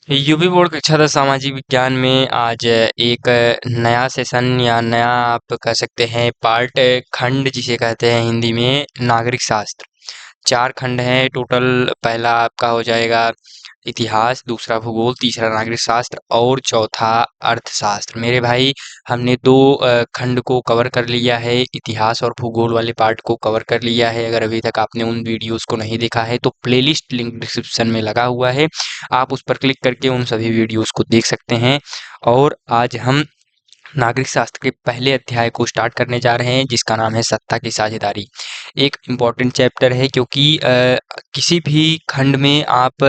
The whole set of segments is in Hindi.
यूपी बोर्ड कक्षा 10 सामाजिक विज्ञान में आज एक नया सेशन या नया आप कह सकते हैं पार्ट खंड जिसे कहते हैं हिंदी में नागरिक शास्त्र। 4 खंड हैं टोटल। पहला आपका हो जाएगा इतिहास, दूसरा भूगोल, तीसरा नागरिक शास्त्र और चौथा अर्थशास्त्र। मेरे भाई हमने 2 खंड को कवर कर लिया है, इतिहास और भूगोल वाले पार्ट को कवर कर लिया है। अगर अभी तक आपने उन वीडियोस को नहीं देखा है तो प्लेलिस्ट लिंक डिस्क्रिप्शन में लगा हुआ है, आप उस पर क्लिक करके उन सभी वीडियोस को देख सकते हैं। और आज हम नागरिक शास्त्र के पहले अध्याय को स्टार्ट करने जा रहे हैं जिसका नाम है सत्ता की साझेदारी। एक इम्पॉर्टेंट चैप्टर है क्योंकि किसी भी खंड में आप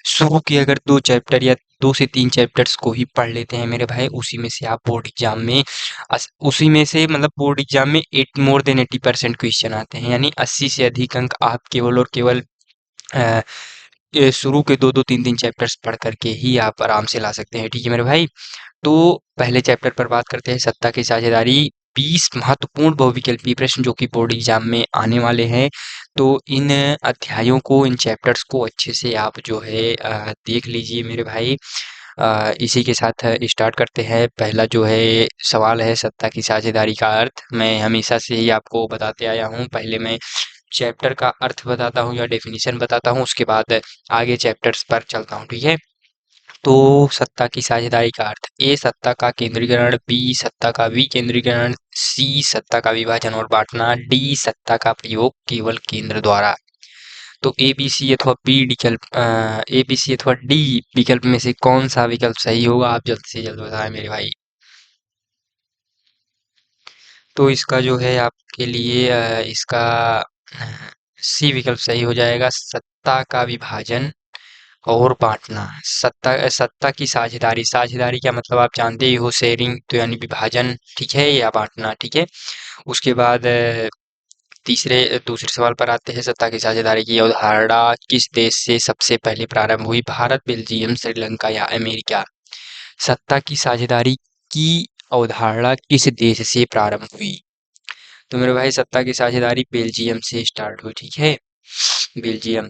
शुरू के अगर 2 चैप्टर या 2 से 3 चैप्टर्स को ही पढ़ लेते हैं मेरे भाई, उसी में से आप बोर्ड एग्जाम में उसी में से मतलब बोर्ड एग्जाम में 8 मोर देन 80% क्वेश्चन आते हैं, यानी 80 से अधिक अंक आप केवल और केवल अ, ये शुरू के 2-2 3-3 चैप्टर्स पढ़ करके ही आप आराम से ला सकते हैं। ठीक है मेरे भाई, तो पहले चैप्टर पर बात करते हैं सत्ता की साझेदारी। 20 महत्वपूर्ण बहुविकल्पीय प्रश्न जो कि बोर्ड एग्जाम में आने वाले हैं। तो इन अध्यायों को, इन चैप्टर्स को अच्छे से आप जो है देख लीजिए मेरे भाई। इसी के साथ स्टार्ट करते हैं। पहला जो है सवाल है सत्ता की साझेदारी का अर्थ। मैं हमेशा से ही आपको बताते आया हूँ, पहले मैं चैप्टर का अर्थ बताता हूँ या डेफिनेशन बताता हूँ, उसके बाद आगे चैप्टर्स पर चलता हूँ। ठीक है, तो सत्ता की साझेदारी का अर्थ: ए सत्ता का केंद्रीकरण, बी सत्ता का विकेंद्रीकरण, सी सत्ता का विभाजन और बांटना, डी सत्ता का प्रयोग केवल केंद्र द्वारा। तो ए बी सी अथवा बी विकल्प ए बी सी अथवा डी विकल्प में से कौन सा विकल्प सही होगा, आप जल्द से जल्द बताएं मेरे भाई। तो इसका जो है आपके लिए इसका सी विकल्प सही हो जाएगा, सत्ता का विभाजन और बांटना। सत्ता की साझेदारी, साझेदारी क्या मतलब आप जानते ही हो, शेयरिंग, तो यानी विभाजन, ठीक है, या बांटना, ठीक है। उसके बाद दूसरे सवाल पर आते हैं। सत्ता की साझेदारी की अवधारणा किस देश से सबसे पहले प्रारंभ हुई: भारत, बेल्जियम, श्रीलंका या अमेरिका। सत्ता की साझेदारी की अवधारणा किस देश से प्रारंभ हुई? तो मेरे भाई सत्ता की साझेदारी बेल्जियम से स्टार्ट हुई, ठीक है, बेल्जियम।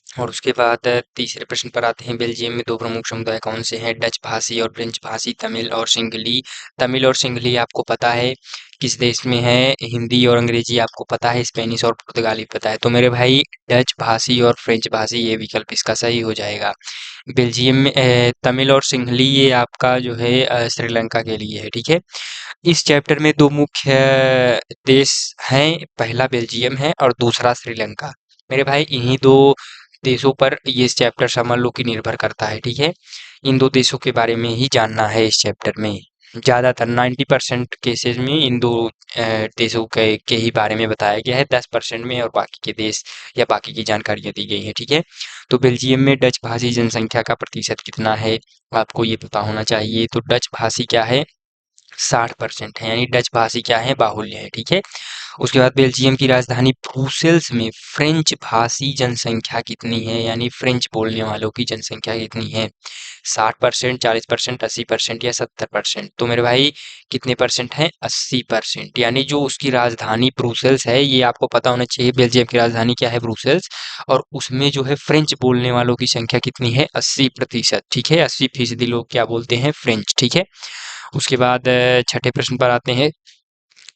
और उसके बाद तीसरे प्रश्न पर आते हैं। बेल्जियम में 2 प्रमुख समुदाय कौन से हैं: डच भाषी और फ्रेंच भाषी, तमिल और सिंहली। तमिल और सिंहली आपको पता है किस देश में है। हिंदी और अंग्रेजी आपको पता है, स्पेनिश और पुर्तगाली पता है। तो मेरे भाई डच भाषी और फ्रेंच भाषी ये विकल्प इसका सही हो जाएगा। बेल्जियम में तमिल और सिंहली ये आपका जो है श्रीलंका के लिए है, ठीक है। इस चैप्टर में 2 मुख्य देश हैं, पहला बेल्जियम है और दूसरा श्रीलंका। मेरे भाई इन्हीं 2 देशों पर ये चैप्टर समझ लो कि निर्भर करता है, ठीक है। इन 2 देशों के बारे में ही जानना है इस चैप्टर में। ज़्यादातर 90% केसेस में इन 2 देशों के ही बारे में बताया गया है, 10% में और बाकी के देश या बाकी की जानकारियाँ दी गई हैं, ठीक है। तो बेल्जियम में डच भाषी जनसंख्या का प्रतिशत कितना है, आपको ये पता होना चाहिए। तो डच भाषी क्या है, 60% है, यानी डच भाषी क्या है, बाहुल्य है, ठीक है। उसके बाद बेल्जियम की राजधानी ब्रुसेल्स में फ्रेंच भाषी जनसंख्या कितनी है, यानी फ्रेंच बोलने वालों की जनसंख्या कितनी है: 60%, 40%, 80% या 70%। तो मेरे भाई कितने परसेंट है, 80%। यानी जो उसकी राजधानी ब्रुसेल्स है, ये आपको पता होना चाहिए, बेल्जियम की राजधानी क्या है, ब्रुसेल्स। और उसमें जो है फ्रेंच बोलने वालों की संख्या कितनी है, 80%, ठीक है। 80% लोग क्या बोलते हैं, फ्रेंच, ठीक है। उसके बाद छठे प्रश्न पर आते हैं।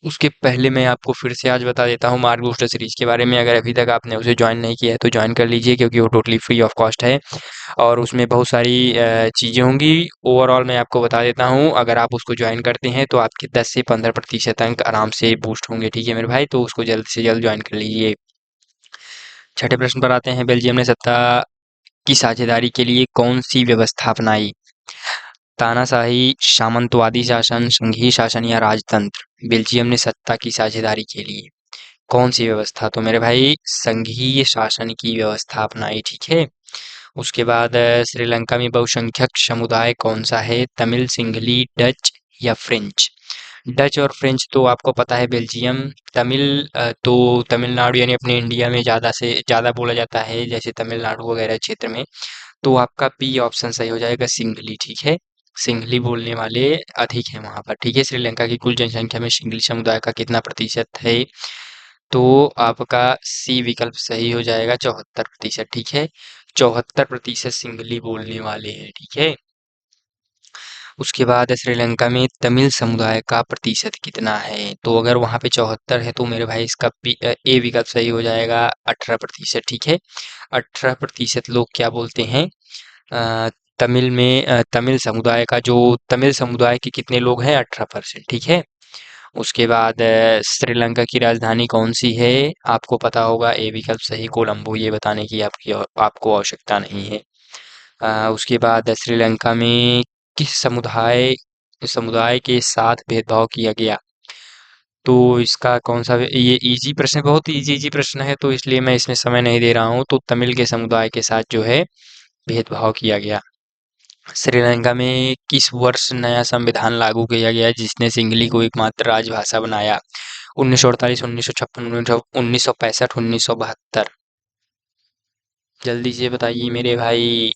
उसके पहले मैं आपको फिर से आज बता देता हूँ मार्क बूस्टर सीरीज के बारे में। अगर अभी तक आपने उसे ज्वाइन नहीं किया है तो ज्वाइन कर लीजिए, क्योंकि वो टोटली फ्री ऑफ कॉस्ट है और उसमें बहुत सारी चीज़ें होंगी। ओवरऑल मैं आपको बता देता हूँ, अगर आप उसको ज्वाइन करते हैं तो आपके 10 से 15% अंक आराम से बूस्ट होंगे, ठीक है मेरे भाई। तो उसको जल्द से जल्द ज्वाइन कर लीजिए। छठे प्रश्न पर आते हैं। बेल्जियम ने सत्ता की साझेदारी के लिए कौन सी व्यवस्था अपनाई: तानाशाही, सामंतवादी शासन, संघीय शासन या राजतंत्र। बेल्जियम ने सत्ता की साझेदारी के लिए कौन सी व्यवस्था, तो मेरे भाई संघीय शासन की व्यवस्था अपनाई, ठीक है। उसके बाद श्रीलंका में बहुसंख्यक समुदाय कौन सा है: तमिल, सिंहली, डच या फ्रेंच। डच और फ्रेंच तो आपको पता है बेल्जियम। तमिल तो तमिलनाडु यानी अपने इंडिया में ज़्यादा से ज़्यादा बोला जाता है, जैसे तमिलनाडु वगैरह क्षेत्र में। तो आपका बी ऑप्शन सही हो जाएगा, सिंघली, ठीक है। सिंघली बोलने वाले अधिक हैं वहाँ पर, ठीक है। श्रीलंका की कुल जनसंख्या में सिंघली समुदाय का कितना प्रतिशत है, तो आपका सी विकल्प सही हो जाएगा, 74%, ठीक है। 74% सिंहली बोलने वाले हैं, ठीक है। उसके बाद श्रीलंका में तमिल समुदाय का प्रतिशत कितना है? तो अगर वहाँ पे 74 है तो मेरे भाई इसका ए विकल्प सही हो जाएगा, 18%, ठीक है। 18% लोग क्या बोलते हैं, अ, तमिल में तमिल समुदाय का जो तमिल समुदाय के कितने लोग हैं, 18%, ठीक है। उसके बाद श्रीलंका की राजधानी कौन सी है? आपको पता होगा, ए विकल्प सही कोलंबो, ये बताने की आपको आवश्यकता नहीं है। उसके बाद श्रीलंका में किस समुदाय समुदाय के साथ भेदभाव किया गया? तो इसका कौन सा, ये इजी प्रश्न, बहुत इजी प्रश्न है, तो इसलिए मैं इसमें समय नहीं दे रहा हूँ। तो तमिल के समुदाय के साथ जो है भेदभाव किया गया। श्रीलंका में किस वर्ष नया संविधान लागू किया गया जिसने सिंहली को एकमात्र राजभाषा बनाया? 1948, 1956, 1965, 1972? जल्दी से बताइए मेरे भाई,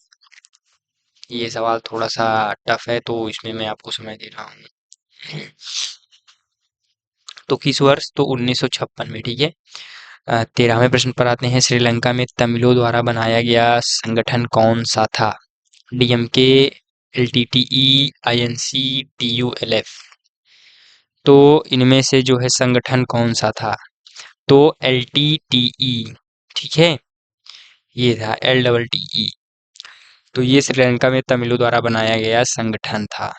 ये सवाल थोड़ा सा टफ है, तो इसमें मैं आपको समय दे रहा हूँ। तो किस वर्ष? तो 1956 में, ठीक है। 13वें प्रश्न पर आते हैं। श्रीलंका में तमिलों द्वारा बनाया गया संगठन कौन सा था? डीएमके, एलटीटीई, आईएनसी, टीयूएलएफ? तो इनमें से जो है संगठन कौन सा था? तो एलटीटीई, ठीक है, ये था एल डबल टी ई। तो ये श्रीलंका में तमिलों द्वारा बनाया गया संगठन था,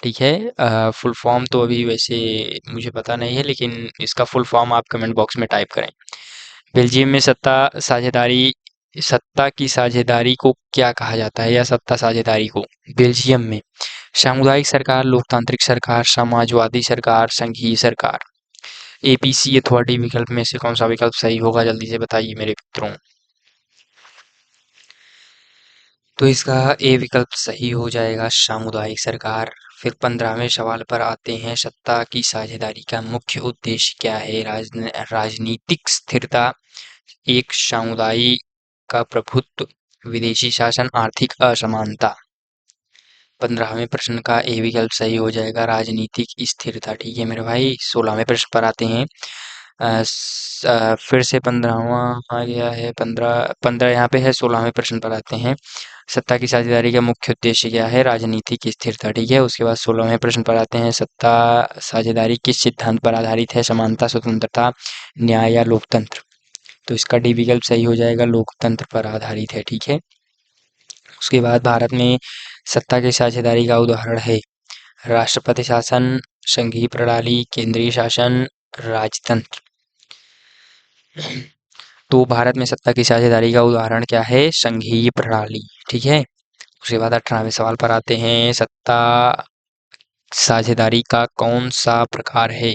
ठीक है। फुल फॉर्म तो अभी वैसे मुझे पता नहीं है, लेकिन इसका फुल फॉर्म आप कमेंट बॉक्स में टाइप करें। बेल्जियम में सत्ता की साझेदारी को क्या कहा जाता है, या सत्ता साझेदारी को? बेल्जियम में सामुदायिक सरकार, लोकतांत्रिक सरकार, समाजवादी सरकार, संघीय सरकार? एपीसी अथवा डी विकल्प में से कौन सा विकल्प सही होगा, जल्दी से बताइए मेरे मित्रों। तो इसका ए विकल्प सही हो जाएगा, सामुदायिक सरकार। फिर 15वें सवाल पर आते हैं। सत्ता की साझेदारी का मुख्य उद्देश्य क्या है? राजनीतिक स्थिरता, एक समुदाय का प्रभुत्व, विदेशी शासन, आर्थिक असमानता? 15वें प्रश्न का ए विकल्प सही हो जाएगा, राजनीतिक स्थिरता, ठीक है मेरे भाई। 16वें प्रश्न पर आते हैं। फिर से 15वां आ गया है, 15 यहाँ पे है। 16वें प्रश्न पर आते हैं। सत्ता की साझेदारी का मुख्य उद्देश्य क्या है? राजनीतिक स्थिरता, ठीक है। उसके बाद 16वें प्रश्न पर आते हैं। सत्ता साझेदारी किस सिद्धांत पर आधारित है? समानता, स्वतंत्रता, न्याय या लोकतंत्र? तो इसका डी विकल्प सही हो जाएगा, लोकतंत्र पर आधारित है, ठीक है। उसके बाद भारत में सत्ता की साझेदारी का उदाहरण है राष्ट्रपति शासन, संघीय प्रणाली, केंद्रीय शासन, राजतंत्र? तो भारत में सत्ता की साझेदारी का उदाहरण क्या है? संघीय प्रणाली, ठीक है। उसके बाद 18वें सवाल पर आते हैं। सत्ता साझेदारी का कौन सा प्रकार है?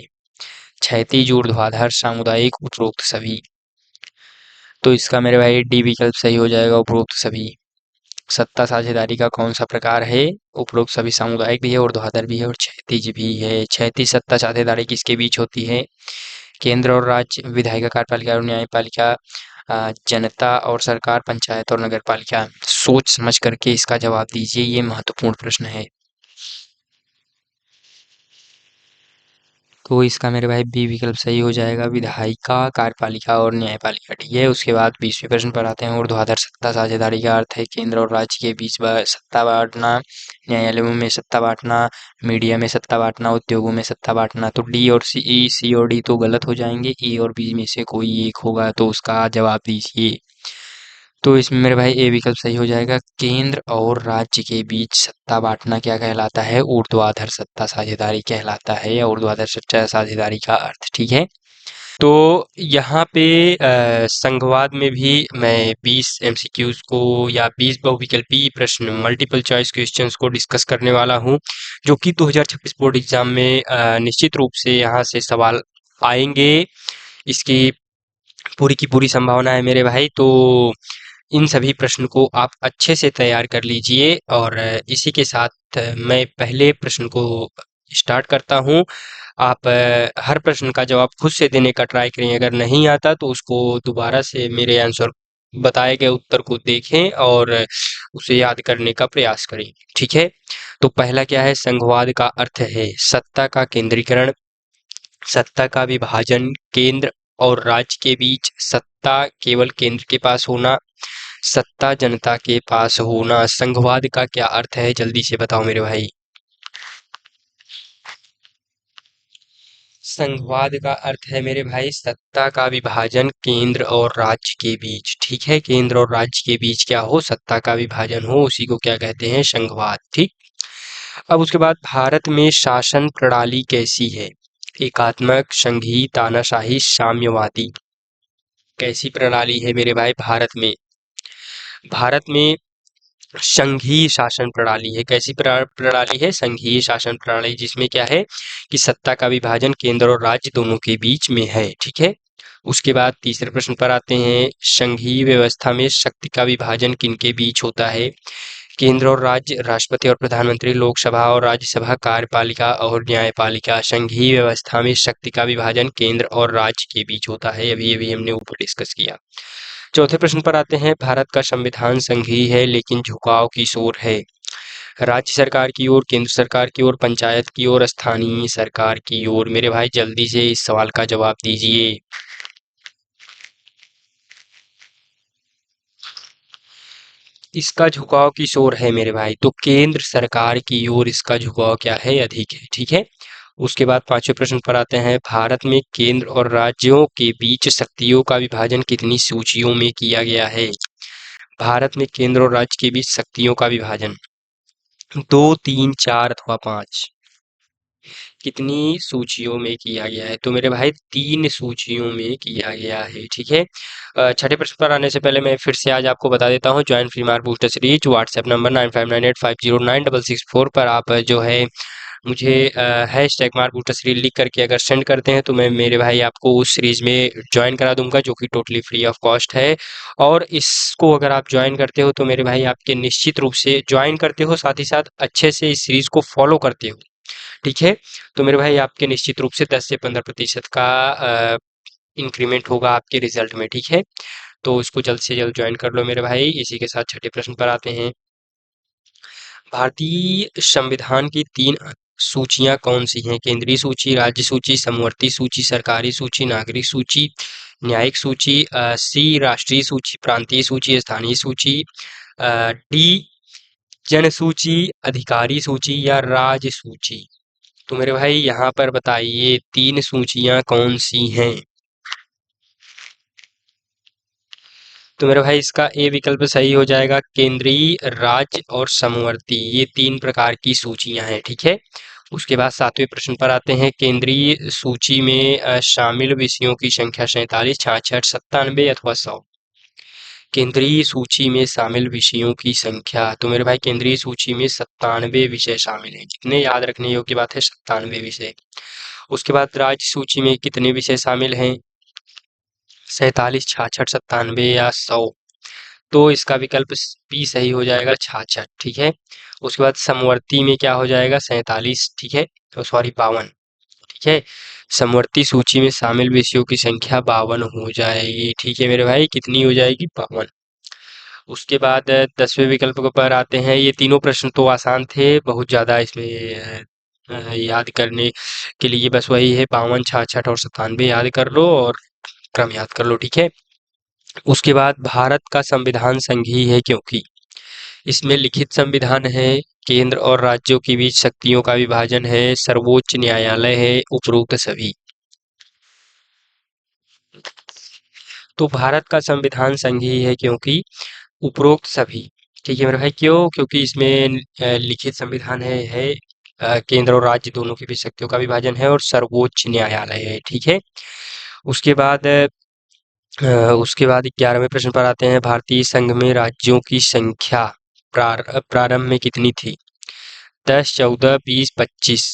क्षैतिज, ऊर्ध्वाधर, सामुदायिक, उपरोक्त सभी? तो इसका मेरे भाई डी विकल्प सही हो जाएगा, उपरोक्त सभी। सत्ता साझेदारी का कौन सा प्रकार है? उपरोक्त सभी सामुदायिक भी है, ऊर्ध्वाधर भी है और क्षैतिज भी है। क्षैतिज सत्ता साझेदारी किसके बीच होती है? केंद्र और राज्य, विधायिका, कार्यपालिका और न्यायपालिका, जनता और सरकार, पंचायत और नगर पालिका? सोच समझ करके इसका जवाब दीजिए, ये महत्वपूर्ण प्रश्न है। तो इसका मेरे भाई बी विकल्प सही हो जाएगा, विधायिका, कार्यपालिका और न्यायपालिका, ठीक है। उसके बाद 20वें प्रश्न पर आते हैं। ऊर्ध्वाधर सत्ता साझेदारी का अर्थ है केंद्र और राज्य के बीच सत्ता बांटना, न्यायालयों में सत्ता बांटना, मीडिया में सत्ता बांटना, उद्योगों में सत्ता बांटना? तो सी और डी तो गलत हो जाएंगे, ए और बी में से कोई एक होगा, तो उसका जवाब दीजिए। तो इसमें मेरे भाई ए विकल्प सही हो जाएगा, केंद्र और राज्य के बीच सत्ता बांटना क्या कहलाता है? ऊर्ध्वाधर सत्ता साझेदारी कहलाता है, या ऊर्ध्वाधर सत्ता साझेदारी का अर्थ, ठीक है। तो यहाँ पे संघवाद में भी मैं 20 एमसीक्यूज को या 20 बहुविकल्पीय प्रश्न, मल्टीपल चॉइस क्वेश्चंस को डिस्कस करने वाला हूँ, जो कि 2026 बोर्ड एग्जाम में निश्चित रूप से यहाँ से सवाल आएंगे। इसकी पूरी की पूरी संभावना है मेरे भाई। तो इन सभी प्रश्न को आप अच्छे से तैयार कर लीजिए, और इसी के साथ मैं पहले प्रश्न को स्टार्ट करता हूँ। आप हर प्रश्न का जवाब खुद से देने का ट्राई करें, अगर नहीं आता तो उसको दोबारा से मेरे आंसर बताए गए उत्तर को देखें और उसे याद करने का प्रयास करें, ठीक है। तो पहला क्या है? संघवाद का अर्थ है सत्ता का केंद्रीकरण, सत्ता का विभाजन, केंद्र और राज्य के बीच सत्ता केवल केंद्र के पास होना, सत्ता जनता के पास होना। संघवाद का क्या अर्थ है, जल्दी से बताओ मेरे भाई। संघवाद का अर्थ है मेरे भाई सत्ता का विभाजन केंद्र और राज्य के बीच। ठीक है, केंद्र और राज्य के बीच क्या हो, सत्ता का विभाजन हो, उसी को क्या कहते हैं, संघवाद। ठीक। अब उसके बाद भारत में शासन प्रणाली कैसी है? एकात्मक, संघीय, तानाशाही, साम्यवादी। कैसी प्रणाली है मेरे भाई भारत में? भारत में संघीय शासन प्रणाली है। कैसी प्रणाली है? संघीय शासन प्रणाली, जिसमें क्या है कि सत्ता का विभाजन केंद्र और राज्य दोनों के बीच में है। ठीक है। उसके बाद तीसरे प्रश्न पर आते हैं। संघीय व्यवस्था में शक्ति का विभाजन किनके बीच होता है? केंद्र और राज्य, राष्ट्रपति और प्रधानमंत्री, लोकसभा और राज्यसभा, कार्यपालिका और न्यायपालिका। संघीय व्यवस्था में शक्ति का विभाजन केंद्र और राज्य के बीच होता है। अभी अभी हमने ऊपर डिस्कस किया। चौथे प्रश्न पर आते हैं। भारत का संविधान संघीय है लेकिन झुकाव किस ओर है? राज्य सरकार की ओर, केंद्र सरकार की ओर, पंचायत की ओर, स्थानीय सरकार की ओर। मेरे भाई जल्दी से इस सवाल का जवाब दीजिए। इसका झुकाव किस ओर है मेरे भाई? तो केंद्र सरकार की ओर इसका झुकाव क्या है, अधिक है। ठीक है। उसके बाद पांचवें प्रश्न पर आते हैं। भारत में केंद्र और राज्यों के बीच शक्तियों का विभाजन कितनी सूचियों में किया गया है? भारत में केंद्र और राज्य के बीच शक्तियों का विभाजन 2, 3, 4 अथवा 5 कितनी सूचियों में किया गया है? तो मेरे भाई 3 सूचियों में किया गया है। ठीक है। छठे प्रश्न पर आने से पहले मैं फिर से आज आपको बता देता हूँ, ज्वाइन फ्री मार बूस्टर सीरीज व्हाट्सएप नंबर 9598509666 पर आप जो है मुझे हैशटैग मार बूस्टर सीरीज लिख करके अगर सेंड करते हैं तो मैं मेरे भाई आपको उस सीरीज में ज्वाइन करा दूंगा, जो कि टोटली फ्री ऑफ कॉस्ट है। और इसको अगर आप ज्वाइन करते हो तो मेरे भाई आपके निश्चित रूप से ज्वाइन करते हो, साथ ही साथ अच्छे से इस सीरीज को फॉलो करते हो। ठीक है। तो मेरे भाई आपके निश्चित रूप से 10 से 15% का इंक्रीमेंट होगा आपके रिजल्ट में। ठीक है। तो इसको जल्द से जल्द ज्वाइन कर लो मेरे भाई। इसी के साथ छठे प्रश्न पर आते हैं। भारतीय संविधान की 3 सूचियां कौन सी हैं? केंद्रीय सूची, राज्य सूची, समवर्ती सूची, सरकारी सूची, नागरिक सूची, न्यायिक सूची। सी राष्ट्रीय सूची, प्रांतीय सूची, स्थानीय सूची। डी जन सूची, अधिकारी सूची या राज्य सूची। तो मेरे भाई यहाँ पर बताइए 3 सूचियां कौन सी हैं? तो मेरे भाई इसका ए विकल्प सही हो जाएगा। केंद्रीय, राज्य और समवर्ती, ये 3 प्रकार की सूचियां हैं। ठीक है। उसके बाद 7वें प्रश्न पर आते हैं। केंद्रीय सूची में शामिल विषयों की संख्या 47, 66, 97 अथवा 100। केंद्रीय सूची में शामिल विषयों की संख्या, तो मेरे भाई केंद्रीय सूची में 97 विषय शामिल हैं। कितने, याद रखने योग्य बात है, 97 विषय। उसके बाद राज्य सूची में कितने विषय शामिल हैं? 47, 66, 97 या 100। तो इसका विकल्प बी सही हो जाएगा, 66। ठीक है। उसके बाद समवर्ती में क्या हो जाएगा? 47। ठीक है। तो सॉरी, 52। ठीक है। समवर्ती सूची में शामिल विषयों की संख्या 52 हो जाएगी। ठीक है मेरे भाई, कितनी हो जाएगी? 52। उसके बाद 10वें विकल्प पर आते हैं। ये तीनों प्रश्न तो आसान थे, बहुत ज़्यादा इसमें याद करने के लिए बस वही है, 52, 66 और 97 याद कर लो और क्रम याद कर लो। ठीक है। उसके बाद भारत का संविधान संघीय है क्योंकि इसमें लिखित संविधान है, केंद्र और राज्यों के बीच शक्तियों का विभाजन है, सर्वोच्च न्यायालय है, उपरोक्त सभी। तो भारत का संविधान संघीय है क्योंकि उपरोक्त सभी। ठीक है मेरे भाई, क्यों? क्योंकि इसमें लिखित संविधान है, केंद्र और राज्य दोनों के बीच शक्तियों का विभाजन है और सर्वोच्च न्यायालय है। ठीक है। उसके बाद 11वें प्रश्न पर आते हैं। भारतीय संघ में राज्यों की संख्या प्रारंभ में कितनी थी? 10, 14, 20, 25।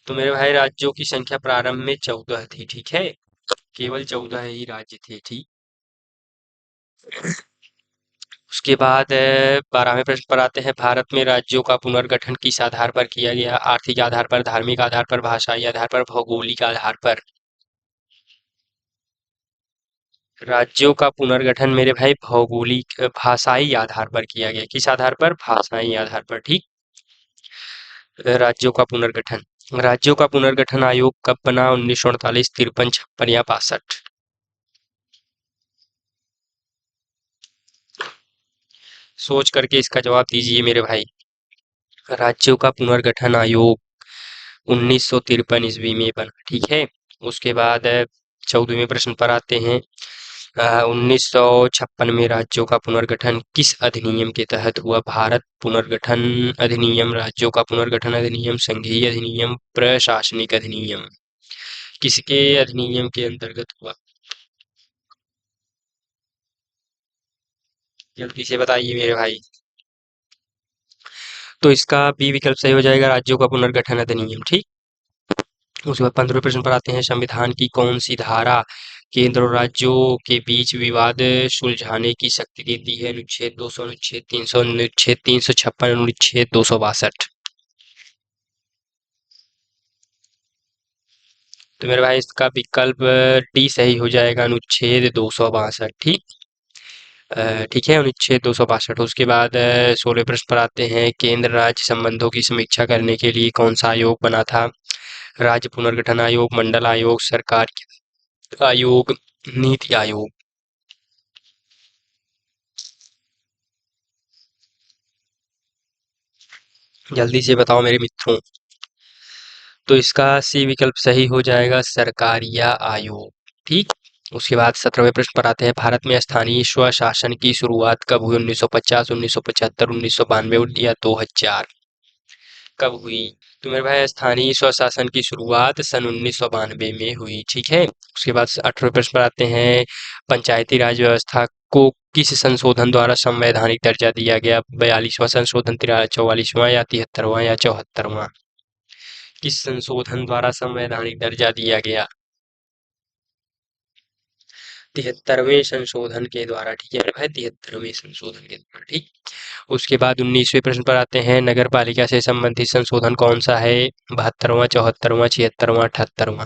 तो मेरे भाई राज्यों की संख्या प्रारंभ में 14 थी। ठीक है। केवल 14 ही राज्य थे। ठीक। उसके बाद 12वें प्रश्न पर आते हैं। भारत में राज्यों का पुनर्गठन किस आधार पर किया गया? आर्थिक आधार पर, धार्मिक आधार पर, भाषाई आधार पर, भौगोलिक आधार पर। राज्यों का पुनर्गठन मेरे भाई भौगोलिक भाषाई आधार पर किया गया। किस आधार पर? भाषाई आधार पर। ठीक। राज्यों का पुनर्गठन राज्यों का पुनर्गठन आयोग कब बना? 1948, 53, 56 या 62? सोच करके इसका जवाब दीजिए मेरे भाई। राज्यों का पुनर्गठन आयोग 1953 ईस्वी में बना, ठीक है। उसके बाद 14वें प्रश्न पर आते हैं। 1956 में राज्यों का पुनर्गठन किस अधिनियम के तहत हुआ? भारत पुनर्गठन अधिनियम, राज्यों का पुनर्गठन अधिनियम, संघीय अधिनियम, प्रशासनिक अधिनियम? किसके अधिनियम के अंतर्गत हुआ? जल्दी से बताइए मेरे भाई। तो इसका बी विकल्प सही हो जाएगा, राज्यों का पुनर्गठन अधिनियम, ठीक। उसके बाद 15वें प्रश्न पर आते हैं। संविधान की कौन सी धारा केंद्र और राज्यों के बीच विवाद सुलझाने की शक्ति देती है? अनुच्छेद 200, अनुच्छेद 300, अनुच्छेद 356, अनुच्छेद 262? तो मेरे भाई इसका विकल्प डी सही हो जाएगा, अनुच्छेद 262, ठीक। ठीक है, अनुच्छेद 262। उसके बाद 16वें प्रश्न पर आते हैं। केंद्र राज्य संबंधों की समीक्षा करने के लिए कौन सा आयोग बना था? राज्य पुनर्गठन आयोग, मंडल आयोग, सरकार आयोग, नीति आयोग? जल्दी से बताओ मेरे मित्रों। तो इसका सी विकल्प सही हो जाएगा, सरकारिया आयोग, ठीक। उसके बाद 17वें प्रश्न पर आते हैं। भारत में स्थानीय स्वशासन की शुरुआत कब हुई? 1950, 1975, 1992 या 2000? कब हुई? तो मेरे भाई स्थानीय स्वशासन की शुरुआत सन 1992 में हुई, ठीक है। उसके बाद 18वें प्रश्न पर आते हैं। पंचायती राज व्यवस्था को किस संशोधन द्वारा संवैधानिक दर्जा दिया गया? 42वां संशोधन, 44वां या 73वां या 74वां? किस संशोधन द्वारा संवैधानिक दर्जा दिया गया? 73वें संशोधन के द्वारा, ठीक है भाई, 73वें संशोधन के द्वारा, ठीक। उसके बाद 19वें प्रश्न पर आते हैं। नगर पालिका से संबंधित संशोधन कौन सा है? 72वां, 74वां, 76वां, 78वां?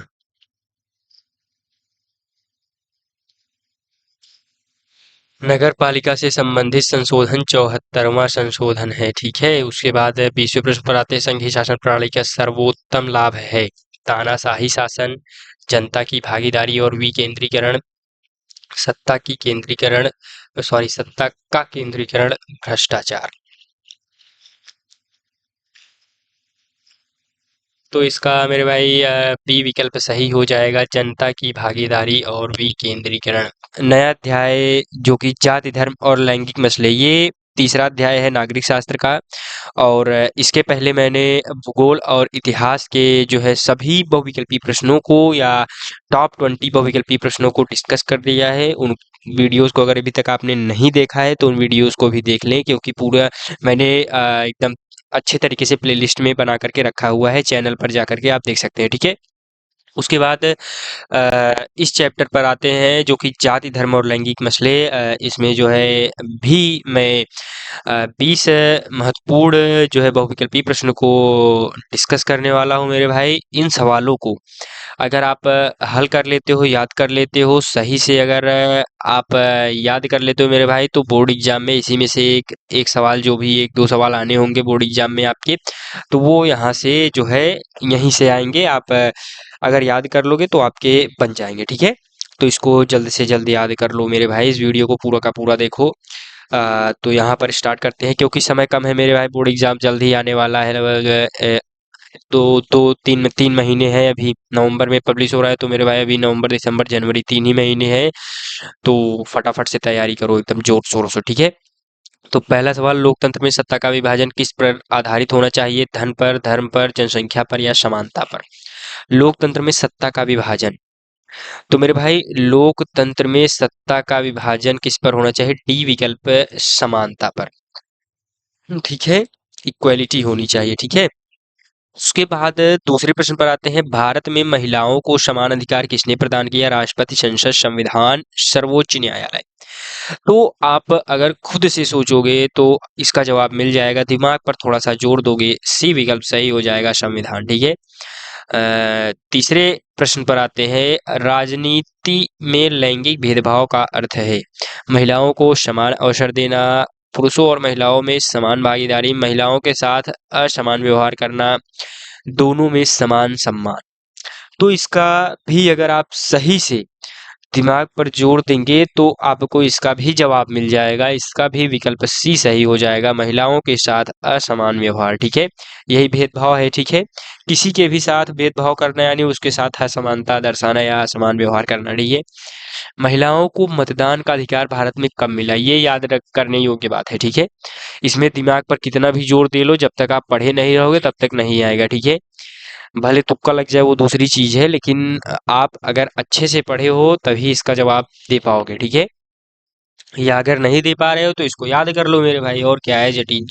नगर पालिका से संबंधित संशोधन 74वां संशोधन है, ठीक है। उसके बाद 20वें प्रश्न पर आते हैं। संघीय शासन प्रणाली का सर्वोत्तम लाभ है? तानाशाही शासन, जनता की भागीदारी और विकेंद्रीकरण, सत्ता का केंद्रीकरण, भ्रष्टाचार? तो इसका मेरे भाई बी विकल्प सही हो जाएगा, जनता की भागीदारी और विकेंद्रीकरण। नया अध्याय जो कि जाति, धर्म और लैंगिक मसले, ये तीसरा अध्याय है नागरिक शास्त्र का। और इसके पहले मैंने भूगोल और इतिहास के जो है सभी बहुविकल्पी प्रश्नों को या टॉप 20 बहुविकल्पी प्रश्नों को डिस्कस कर दिया है। उन वीडियोस को अगर अभी तक आपने नहीं देखा है तो उन वीडियोस को भी देख लें, क्योंकि पूरा मैंने एकदम अच्छे तरीके से प्लेलिस्ट में बना करके रखा हुआ है। चैनल पर जा करके आप देख सकते हैं, ठीक है। उसके बाद इस चैप्टर पर आते हैं जो कि जाति, धर्म और लैंगिक मसले। इसमें जो है भी मैं 20 महत्वपूर्ण जो है बहुविकल्पी प्रश्न को डिस्कस करने वाला हूँ मेरे भाई। इन सवालों को अगर आप हल कर लेते हो, याद कर लेते हो सही से, अगर आप याद कर लेते हो मेरे भाई, तो बोर्ड एग्जाम में इसी में से एक एक सवाल, जो भी एक दो सवाल आने होंगे बोर्ड एग्जाम में आपके, तो वो यहाँ से जो है यहीं से आएंगे। आप अगर याद कर लोगे तो आपके बन जाएंगे, ठीक है। तो इसको जल्द से जल्द याद कर लो मेरे भाई। इस वीडियो को पूरा का पूरा देखो। तो यहाँ पर स्टार्ट करते हैं, क्योंकि समय कम है मेरे भाई। बोर्ड एग्जाम जल्द ही आने वाला है, लगभग दो दो तीन तीन महीने हैं। अभी नवंबर में पब्लिश हो रहा है, तो मेरे भाई अभी नवंबर, दिसंबर, जनवरी 3 ही महीने हैं। तो फटाफट से तैयारी करो एकदम जोर शोरों से, ठीक है। तो पहला सवाल, लोकतंत्र में सत्ता का विभाजन किस पर आधारित होना चाहिए? धन पर, धर्म पर, जनसंख्या पर या समानता पर? लोकतंत्र में सत्ता का विभाजन, तो मेरे भाई लोकतंत्र में सत्ता का विभाजन किस पर होना चाहिए? डी विकल्प, समानता पर, ठीक है। इक्वलिटी होनी चाहिए, ठीक है। उसके बाद दूसरे प्रश्न पर आते हैं। भारत में महिलाओं को समान अधिकार किसने प्रदान किया? राष्ट्रपति, संसद, संविधान, सर्वोच्च न्यायालय? तो आप अगर खुद से सोचोगे तो इसका जवाब मिल जाएगा, दिमाग पर थोड़ा सा जोर दोगे, सी विकल्प सही हो जाएगा, संविधान, ठीक है। तीसरे प्रश्न पर आते हैं। राजनीति में लैंगिक भेदभाव का अर्थ है? महिलाओं को समान अवसर देना, पुरुषों और महिलाओं में समान भागीदारी, महिलाओं के साथ असमान व्यवहार करना, दोनों में समान सम्मान। तो इसका भी अगर आप सही से दिमाग पर जोर देंगे तो आपको इसका भी जवाब मिल जाएगा। इसका भी विकल्प सी सही हो जाएगा, महिलाओं के साथ असमान व्यवहार। ठीक है, यही भेदभाव है। ठीक है, किसी के भी साथ भेदभाव करना यानी उसके साथ असमानता दर्शाना या असमान व्यवहार करना। ठीक है, महिलाओं को मतदान का अधिकार भारत में कब मिला, ये याद रख करने योग्य बात है। ठीक है, इसमें दिमाग पर कितना भी जोर दे लो, जब तक आप पढ़े नहीं रहोगे तब तक नहीं आएगा। ठीक है, भले तुक्का लग जाए वो दूसरी चीज है, लेकिन आप अगर अच्छे से पढ़े हो तभी इसका जवाब दे पाओगे। ठीक है, या अगर नहीं दे पा रहे हो तो इसको याद कर लो मेरे भाई, और क्या है जटिल।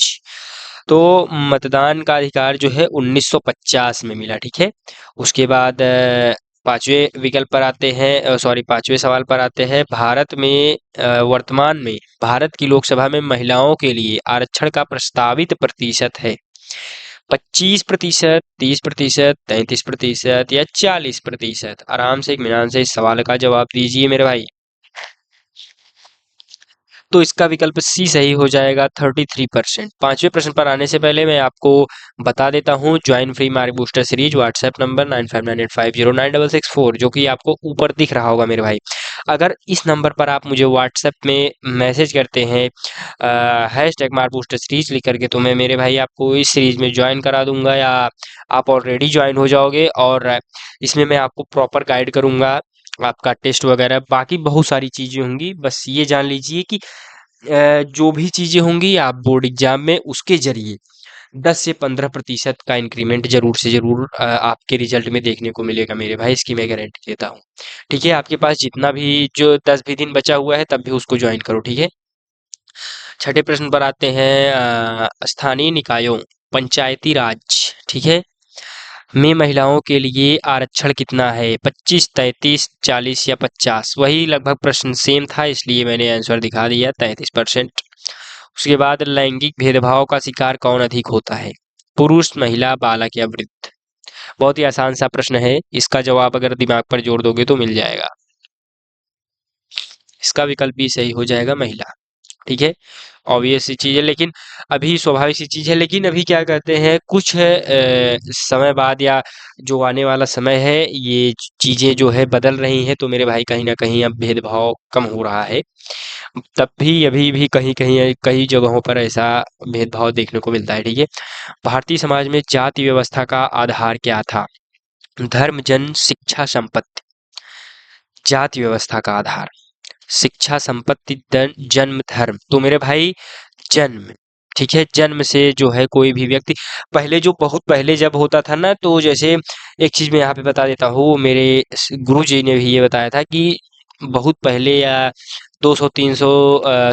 तो मतदान का अधिकार जो है 1950 में मिला। ठीक है, उसके बाद पांचवें विकल्प पर आते हैं, सॉरी पांचवें सवाल पर आते हैं। भारत में वर्तमान में भारत की लोकसभा में महिलाओं के लिए आरक्षण का प्रस्तावित प्रतिशत है 25%, 30%, 33% या 40%। आराम से इत्मीनान से इस सवाल का जवाब दीजिए मेरे भाई। तो इसका विकल्प सी सही हो जाएगा, 33%। पांचवें प्रश्न पर आने से पहले मैं आपको बता देता हूँ, join free mark booster series WhatsApp number 9598509664, जो कि आपको ऊपर दिख रहा होगा मेरे भाई। अगर इस नंबर पर आप मुझे व्हाट्सएप में मैसेज करते हैं हैशटैग मार्क बूस्टर सीरीज लिख करके, तो मैं मेरे भाई आपको इस सीरीज में ज्वाइन करा दूंगा, या आप ऑलरेडी ज्वाइन हो जाओगे। और इसमें मैं आपको प्रॉपर गाइड करूंगा, आपका टेस्ट वगैरह बाकी बहुत सारी चीजें होंगी। बस ये जान लीजिए कि जो भी चीजें होंगी आप बोर्ड एग्जाम में उसके जरिए 10 से 15% का इंक्रीमेंट जरूर से जरूर आपके रिजल्ट में देखने को मिलेगा मेरे भाई, इसकी मैं गारंटी देता हूँ। ठीक है, आपके पास जितना भी जो 10 भी दिन बचा हुआ है तब भी उसको ज्वाइन करो। ठीक है, छठे प्रश्न पर आते हैं। स्थानीय निकायों पंचायती राज, ठीक है, में महिलाओं के लिए आरक्षण कितना है, 25, 33, 40 या 50। वही लगभग प्रश्न सेम था, इसलिए मैंने आंसर दिखा दिया 33%। उसके बाद लैंगिक भेदभाव का शिकार कौन अधिक होता है, पुरुष, महिला, बालक या वृद्ध। बहुत ही आसान सा प्रश्न है, इसका जवाब अगर दिमाग पर जोर दोगे तो मिल जाएगा। इसका विकल्प भी सही हो जाएगा, महिला। ठीक है, ऑब्वियस सी चीज है, लेकिन अभी स्वाभाविक सी चीज है, लेकिन अभी क्या कहते हैं, कुछ समय बाद या जो आने वाला समय है ये चीजें जो है बदल रही हैं, तो मेरे भाई कहीं ना कहीं अब भेदभाव कम हो रहा है। तब भी अभी भी कहीं कहीं कई जगहों पर ऐसा भेदभाव देखने को मिलता है। ठीक है, भारतीय समाज में जाति व्यवस्था का आधार क्या था, धर्म, जन्म, शिक्षा, संपत्ति। जाति व्यवस्था का आधार शिक्षा, संपत्ति, जन्म, धर्म। तो मेरे भाई जन्म। ठीक है, जन्म से जो है कोई भी व्यक्ति, पहले जो बहुत पहले जब होता था ना, तो जैसे एक चीज मैं यहाँ पे बता देता हूँ, मेरे गुरु जी ने भी ये बताया था कि बहुत पहले या 200-300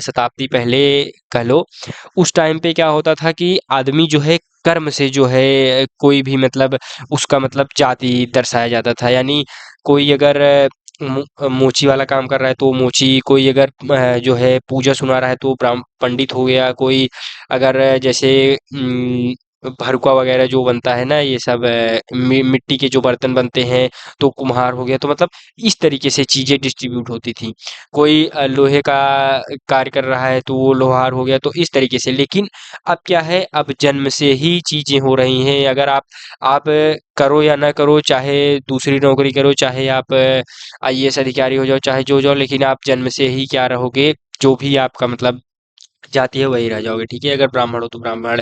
शताब्दी पहले कह लो, उस टाइम पे क्या होता था कि आदमी जो है कर्म से जो है कोई भी मतलब उसका मतलब जाति दर्शाया जाता था। यानी कोई अगर मोची वाला काम कर रहा है तो मोची, कोई अगर जो है पूजा सुना रहा है तो ब्राह्म पंडित हो गया, कोई अगर जैसे भरुआ वगैरह जो बनता है ना, ये सब मिट्टी के जो बर्तन बनते हैं तो कुम्हार हो गया। तो मतलब इस तरीके से चीजें डिस्ट्रीब्यूट होती थी। कोई लोहे का कार्य कर रहा है तो वो लोहार हो गया, तो इस तरीके से। लेकिन अब क्या है, अब जन्म से ही चीजें हो रही हैं। अगर आप करो या ना करो, चाहे दूसरी नौकरी करो, चाहे आप आईएएस अधिकारी हो जाओ, चाहे जो जाओ, लेकिन आप जन्म से ही क्या रहोगे, जो भी आपका मतलब जाति है वही रह जाओगे। ठीक है, अगर ब्राह्मण हो तो ब्राह्मण,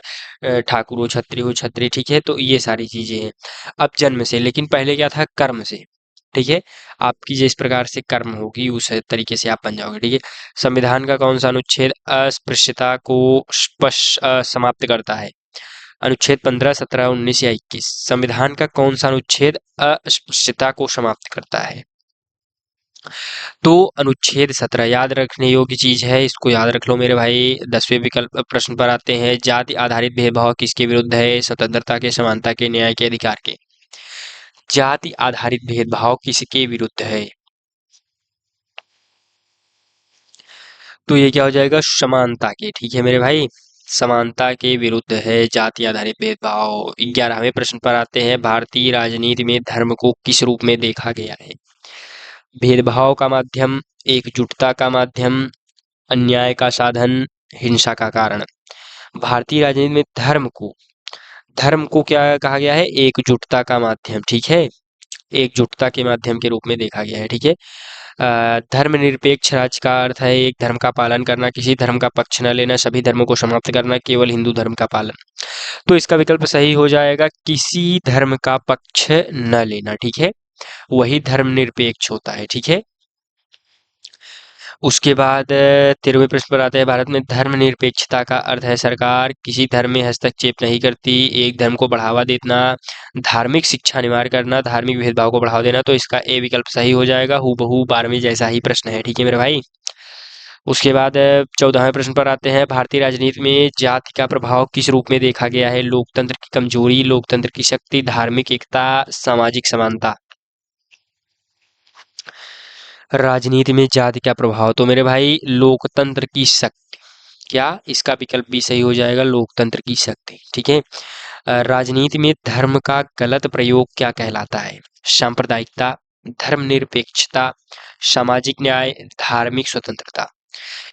ठाकुर हो, क्षत्रिय हो क्षत्रिय। ठीक है, तो ये सारी चीजें हैं अब जन्म से, लेकिन पहले क्या था, कर्म से। ठीक है, आपकी जिस प्रकार से कर्म होगी उस तरीके से आप बन जाओगे। ठीक है, संविधान का कौन सा अनुच्छेद अस्पृश्यता को समाप्त करता है, अनुच्छेद 15, 17, 19 या 21। संविधान का कौन सा अनुच्छेद अस्पृश्यता को समाप्त करता है, तो अनुच्छेद 17 याद रखने योग्य चीज है, इसको याद रख लो मेरे भाई। 10वें विकल्प प्रश्न पर आते हैं। जाति आधारित भेदभाव किसके विरुद्ध है, स्वतंत्रता के, समानता के, न्याय के, अधिकार के। जाति आधारित भेदभाव किसके विरुद्ध है, तो ये क्या हो जाएगा, समानता के। ठीक है मेरे भाई, समानता के विरुद्ध है जाति आधारित भेदभाव। 11वें प्रश्न पर आते हैं। भारतीय राजनीति में धर्म को किस रूप में देखा गया है, भेदभाव का माध्यम, एकजुटता का माध्यम, अन्याय का साधन, हिंसा का कारण। भारतीय राजनीति में धर्म को धर्म को क्या कहा गया है? एकजुटता का माध्यम, ठीक है, एकजुटता के माध्यम के रूप में देखा गया है, ठीक है। धर्मनिरपेक्ष राज्य का अर्थ है एक धर्म का पालन करना, किसी धर्म का पक्ष न लेना, सभी धर्मों को समाप्त करना, केवल हिंदू धर्म का पालन। तो इसका विकल्प सही हो जाएगा किसी धर्म का पक्ष न लेना, ठीक है, वही धर्मनिरपेक्ष होता है, ठीक है। उसके बाद 13वें प्रश्न पर आते हैं, भारत में धर्मनिरपेक्षता का अर्थ है सरकार किसी धर्म में हस्तक्षेप नहीं करती, एक धर्म को बढ़ावा देना, धार्मिक शिक्षा अनिवार्य करना, धार्मिक भेदभाव को बढ़ावा देना। तो इसका ए विकल्प सही हो जाएगा, हूबहू 12वें जैसा ही प्रश्न है, ठीक है मेरे भाई। उसके बाद 14वें प्रश्न पर आते हैं, भारतीय राजनीति में जाति का प्रभाव किस रूप में देखा गया है? लोकतंत्र की कमजोरी, लोकतंत्र की शक्ति, धार्मिक एकता, सामाजिक समानता। राजनीति में जाति का प्रभाव, तो मेरे भाई लोकतंत्र की शक्ति, क्या इसका विकल्प भी सही हो जाएगा, लोकतंत्र की शक्ति, ठीक है। राजनीति में धर्म का गलत प्रयोग क्या कहलाता है? सांप्रदायिकता, धर्मनिरपेक्षता, सामाजिक न्याय, धार्मिक स्वतंत्रता।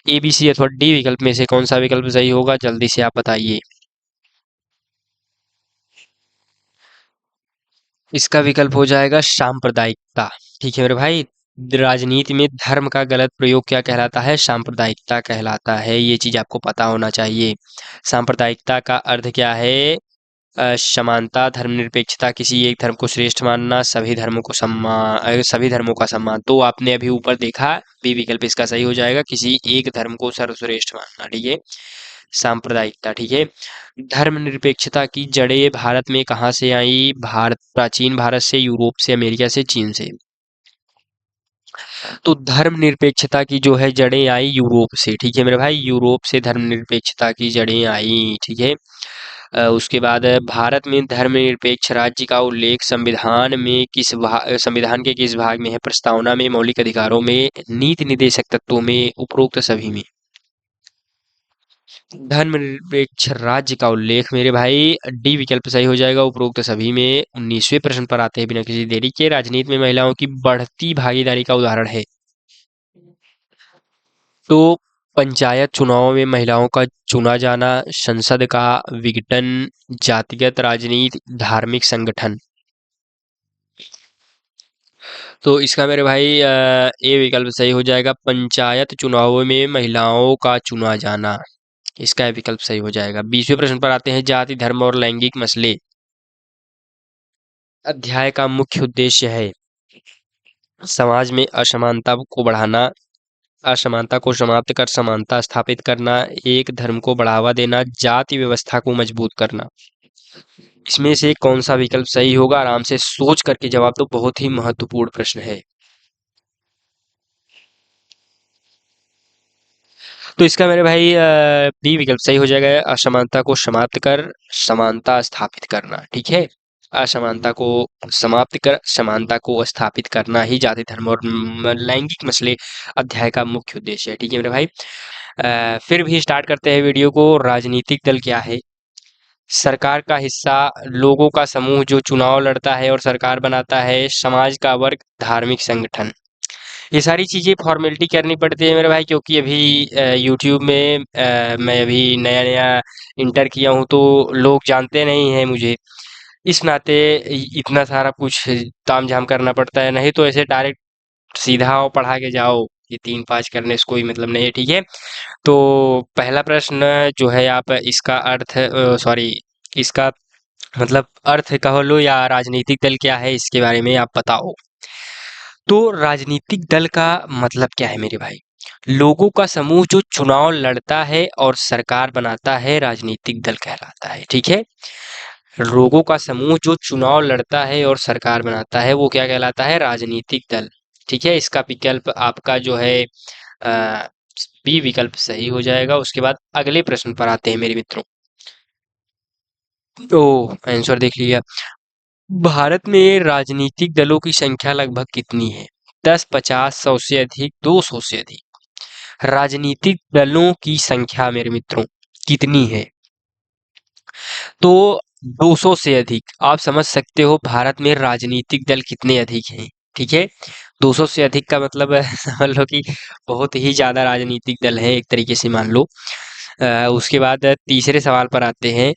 ए बी सी अथवा डी विकल्प में से कौन सा विकल्प सही होगा, जल्दी से आप बताइए। इसका विकल्प हो जाएगा सांप्रदायिकता, ठीक है मेरे भाई। राजनीति में धर्म का गलत प्रयोग क्या कहलाता है? सांप्रदायिकता कहलाता है, ये चीज आपको पता होना चाहिए। सांप्रदायिकता का अर्थ क्या है? समानता, धर्मनिरपेक्षता, किसी एक धर्म को श्रेष्ठ मानना, सभी धर्मों को सम्मान, सभी धर्मों का सम्मान। तो आपने अभी ऊपर देखा, बी विकल्प इसका सही हो जाएगा, किसी एक धर्म को सर्वश्रेष्ठ मानना, ठीक है, सांप्रदायिकता, ठीक है। धर्मनिरपेक्षता की जड़ें भारत में कहाँ से आई? प्राचीन भारत से, यूरोप से, अमेरिका से, चीन से। तो धर्मनिरपेक्षता की जो है जड़ें आई यूरोप से, ठीक है मेरे भाई, यूरोप से धर्मनिरपेक्षता की जड़ें आई, ठीक है। उसके बाद भारत में धर्मनिरपेक्ष राज्य का उल्लेख संविधान में संविधान के किस भाग में है? प्रस्तावना में, मौलिक अधिकारों में, नीति निर्देशक तत्वों में, उपरोक्त सभी में। धर्मनिरपेक्ष राज्य का उल्लेख मेरे भाई डी विकल्प सही हो जाएगा, उपरोक्त सभी में। 19वें प्रश्न पर आते हैं बिना किसी देरी के, राजनीति में महिलाओं की बढ़ती भागीदारी का उदाहरण है? तो पंचायत चुनाव में महिलाओं का चुना जाना, संसद का विघटन, जातिगत राजनीति, धार्मिक संगठन। तो इसका मेरे भाई ए विकल्प सही हो जाएगा, पंचायत चुनावों में महिलाओं का चुना जाना, इसका विकल्प सही हो जाएगा। 20वें प्रश्न पर आते हैं, जाति, धर्म और लैंगिक मसले। अध्याय का मुख्य उद्देश्य है समाज में असमानता को बढ़ाना, असमानता को समाप्त कर समानता स्थापित करना, एक धर्म को बढ़ावा देना, जाति व्यवस्था को मजबूत करना। इसमें से कौन सा विकल्प सही होगा? आराम से सोच करके जवाब दो, बहुत ही महत्वपूर्ण प्रश्न है। तो इसका मेरे भाई बी विकल्प सही हो जाएगा, असमानता को समाप्त कर समानता स्थापित करना, ठीक है। असमानता को समाप्त कर समानता को स्थापित करना ही जाति, धर्म और लैंगिक मसले अध्याय का मुख्य उद्देश्य है, ठीक है मेरे भाई। फिर भी स्टार्ट करते हैं वीडियो को। राजनीतिक दल क्या है? सरकार का हिस्सा, लोगों का समूह जो चुनाव लड़ता है और सरकार बनाता है, समाज का वर्ग, धार्मिक संगठन। ये सारी चीज़ें फॉर्मेलिटी करनी पड़ती है मेरे भाई, क्योंकि अभी यूट्यूब में मैं अभी नया नया इंटर किया हूँ, तो लोग जानते नहीं हैं मुझे, इस नाते इतना सारा कुछ तामझाम करना पड़ता है, नहीं तो ऐसे डायरेक्ट सीधा आओ पढ़ा के जाओ, ये 3-5 करने से कोई मतलब नहीं है, ठीक है। तो पहला प्रश्न जो है, आप इसका अर्थ सॉरी इसका मतलब अर्थ कह लो या राजनीतिक दल क्या है, इसके बारे में आप बताओ। तो राजनीतिक दल का मतलब क्या है मेरे भाई? लोगों का समूह जो चुनाव लड़ता है और सरकार बनाता है, राजनीतिक दल कहलाता है, ठीक है। लोगों का समूह जो चुनाव लड़ता है और सरकार बनाता है, वो क्या कहलाता है? राजनीतिक दल, ठीक है। इसका विकल्प आपका जो है बी विकल्प सही हो जाएगा। उसके बाद अगले प्रश्न पर आते हैं मेरे मित्रों। तो आंसर देख लिया। भारत में राजनीतिक दलों की संख्या लगभग कितनी है? 10, 50, 100 से अधिक, 200 से अधिक। राजनीतिक दलों की संख्या मेरे मित्रों कितनी है? तो 200 से अधिक। आप समझ सकते हो भारत में राजनीतिक दल कितने अधिक हैं, ठीक है। 200 से अधिक का मतलब समझ लो कि बहुत ही ज़्यादा राजनीतिक दल है, एक तरीके से मान लो। उसके बाद तीसरे सवाल पर आते हैं।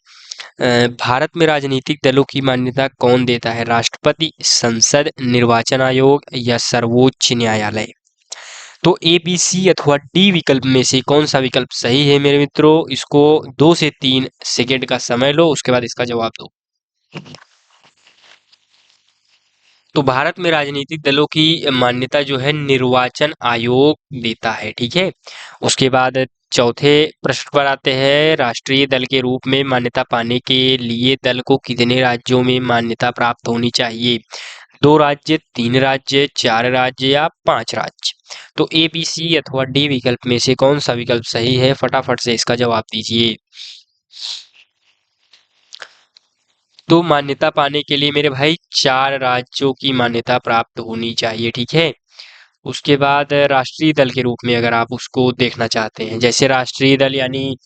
भारत में राजनीतिक दलों की मान्यता कौन देता है? राष्ट्रपति, संसद, निर्वाचन आयोग या सर्वोच्च न्यायालय? तो ए, बी, सी अथवा डी विकल्प में से कौन सा विकल्प सही है मेरे मित्रों? इसको 2 से 3 सेकंड का समय लो, उसके बाद इसका जवाब दो। तो भारत में राजनीतिक दलों की मान्यता जो है निर्वाचन आयोग देता है, ठीक है। उसके बाद चौथे प्रश्न पर आते हैं, राष्ट्रीय दल के रूप में मान्यता पाने के लिए दल को कितने राज्यों में मान्यता प्राप्त होनी चाहिए? 2 राज्य, 3 राज्य, 4 राज्य या 5 राज्य? तो ए, बी, सी अथवा डी विकल्प में से कौन सा विकल्प सही है? फटाफट से इसका जवाब दीजिए। तो मान्यता पाने के लिए मेरे भाई 4 राज्यों की मान्यता प्राप्त होनी चाहिए, ठीक है। उसके बाद राष्ट्रीय दल के रूप में अगर आप उसको देखना चाहते हैं, जैसे राष्ट्रीय दल यानी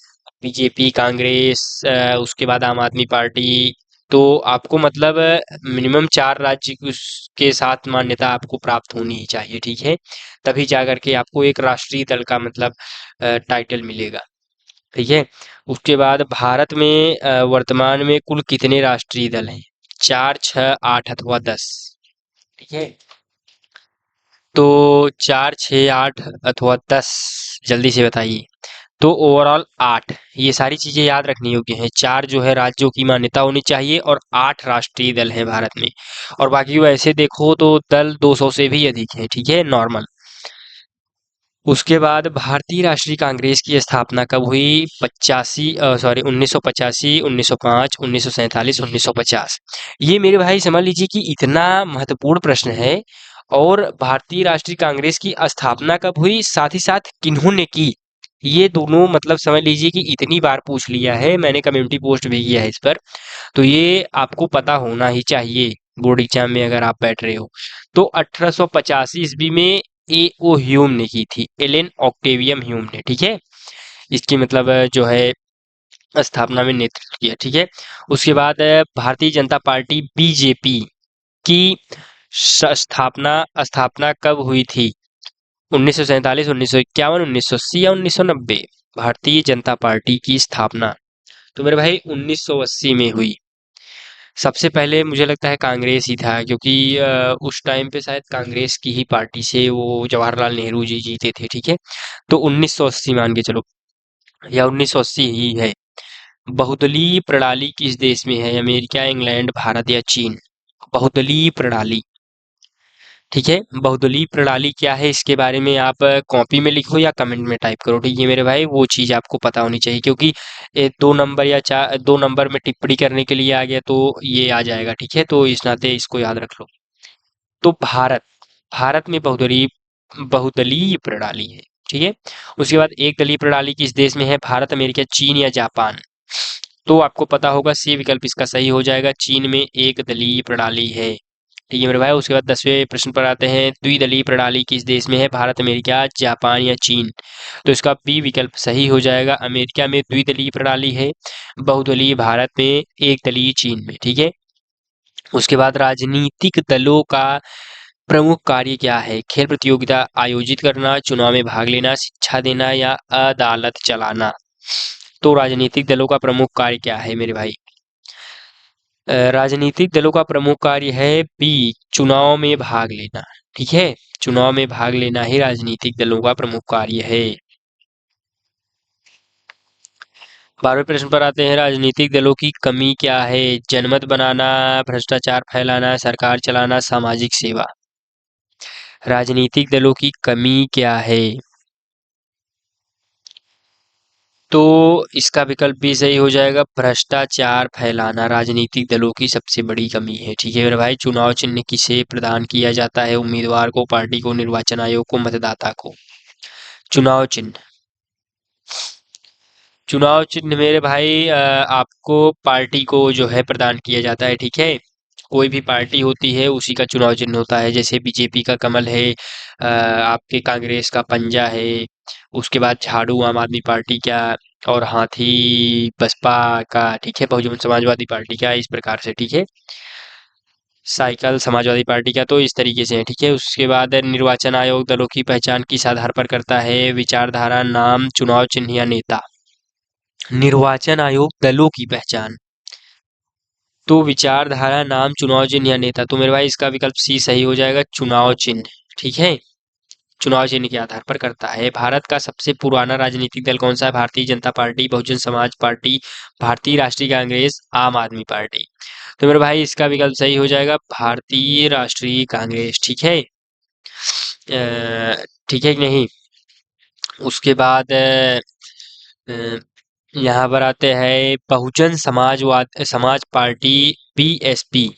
बीजेपी, कांग्रेस, उसके बाद आम आदमी पार्टी, तो आपको मतलब मिनिमम 4 राज्य की उसके साथ मान्यता आपको प्राप्त होनी ही चाहिए, ठीक है। तभी जा कर के आपको एक राष्ट्रीय दल का मतलब टाइटल मिलेगा, ठीक है। उसके बाद भारत में वर्तमान में कुल कितने राष्ट्रीय दल हैं? 4, 6, 8 अथवा 10? ठीक है। तो 4, 6, 8 अथवा 10 जल्दी से बताइए। तो ओवरऑल 8, ये सारी चीजें याद रखनी योग्य हैं। 4 जो है राज्यों की मान्यता होनी चाहिए और 8 राष्ट्रीय दल हैं भारत में। और बाकी वैसे देखो तो दल 200 से भी अधिक हैं, ठीक है, नॉर्मल। उसके बाद भारतीय राष्ट्रीय कांग्रेस की स्थापना कब हुई? 1985, 1905, 1947, 1950? ये मेरे भाई समझ लीजिए कि इतना महत्वपूर्ण प्रश्न है। और भारतीय राष्ट्रीय कांग्रेस की स्थापना कब हुई, साथ ही साथ किन्होंने की, ये दोनों मतलब समझ लीजिए कि इतनी बार पूछ लिया है, मैंने कम्युनिटी पोस्ट भी किया है इस पर। तो ये आपको पता होना ही चाहिए बोर्ड एग्जाम में अगर आप बैठ रहे हो। तो 1885 ईस्वी में ए ओ ह्यूम ने की थी, एलेन ऑक्टेवियम ह्यूम ने, ठीक है। इसकी मतलब जो है स्थापना में नेतृत्व किया, ठीक है। उसके बाद भारतीय जनता पार्टी बीजेपी की स्थापना स्थापना कब हुई थी? 1947, 1951, 1980 या 1990? भारतीय जनता पार्टी की स्थापना तो मेरे भाई 1980 में हुई। सबसे पहले मुझे लगता है कांग्रेस ही था, क्योंकि उस टाइम पे शायद कांग्रेस की ही पार्टी से वो जवाहरलाल नेहरू जी जीते थे, ठीक है। तो 1980 मान के चलो, या 1980 ही है। बहुदलीय प्रणाली किस देश में है? अमेरिका, इंग्लैंड, भारत या चीन? बहुदलीय प्रणाली, ठीक है। बहुदलीय प्रणाली क्या है, इसके बारे में आप कॉपी में लिखो या कमेंट में टाइप करो, ठीक है मेरे भाई, वो चीज़ आपको पता होनी चाहिए, क्योंकि 2 नंबर या 2 नंबर में टिप्पणी करने के लिए आ गया तो ये आ जाएगा, ठीक है। तो इस नाते इसको याद रख लो। तो भारत भारत में बहुदलीय बहुदलीय प्रणाली है, ठीक है। उसके बाद एक दलीय प्रणाली किस देश में है? भारत, अमेरिका, चीन या जापान? तो आपको पता होगा सी विकल्प इसका सही हो जाएगा, चीन में एक दलीय प्रणाली है, ठीक है मेरे भाई। उसके बाद 10वें प्रश्न पर आते हैं, द्विदलीय प्रणाली किस देश में है? भारत, अमेरिका, जापान या चीन? तो इसका बी विकल्प सही हो जाएगा, अमेरिका में द्विदलीय प्रणाली है, बहुदलीय भारत में, एक दलीय चीन में, ठीक है। उसके बाद राजनीतिक दलों का प्रमुख कार्य क्या है? खेल प्रतियोगिता आयोजित करना, चुनाव में भाग लेना, शिक्षा देना या अदालत चलाना? तो राजनीतिक दलों का प्रमुख कार्य क्या है मेरे भाई? राजनीतिक दलों का प्रमुख कार्य है बी, चुनाव में भाग लेना, ठीक है। चुनाव में भाग लेना ही राजनीतिक दलों का प्रमुख कार्य है। 12वें प्रश्न पर आते हैं, राजनीतिक दलों की कमी क्या है? जनमत बनाना, भ्रष्टाचार फैलाना, सरकार चलाना, सामाजिक सेवा? राजनीतिक दलों की कमी क्या है? तो इसका विकल्प भी सही हो जाएगा, भ्रष्टाचार फैलाना राजनीतिक दलों की सबसे बड़ी कमी है, ठीक है मेरे भाई। चुनाव चिन्ह किसे प्रदान किया जाता है? उम्मीदवार को, पार्टी को, निर्वाचन आयोग को, मतदाता को? चुनाव चिन्ह चुनाव चिन्ह मेरे भाई आपको पार्टी को जो है प्रदान किया जाता है, ठीक है। कोई भी पार्टी होती है उसी का चुनाव चिन्ह होता है, जैसे बीजेपी का कमल है, आपके कांग्रेस का पंजा है, उसके बाद झाड़ू आम आदमी पार्टी का, और हाथी बसपा का, ठीक है, बहुजन समाजवादी पार्टी का, इस प्रकार से, ठीक है। साइकिल समाजवादी पार्टी का, तो इस तरीके से है, ठीक है। उसके बाद निर्वाचन आयोग दलों की पहचान किस आधार पर करता है? विचारधारा, नाम, चुनाव चिन्ह या नेता? निर्वाचन आयोग दलों की पहचान तो विचारधारा, नाम, चुनाव चिन्ह या नेता। तो मेरे भाई इसका विकल्प सी सही हो जाएगा, चुनाव चिन्ह। ठीक है, चुनाव चिन्ह के आधार पर करता है। भारत का सबसे पुराना राजनीतिक दल कौन सा है? भारतीय जनता पार्टी, बहुजन समाज पार्टी, भारतीय राष्ट्रीय कांग्रेस, आम आदमी पार्टी। तो मेरे भाई इसका विकल्प सही हो जाएगा, भारतीय राष्ट्रीय कांग्रेस। ठीक है, ठीक है कि नहीं? उसके बाद अ, यहाँ पर आते हैं, बहुजन समाज पार्टी बीएसपी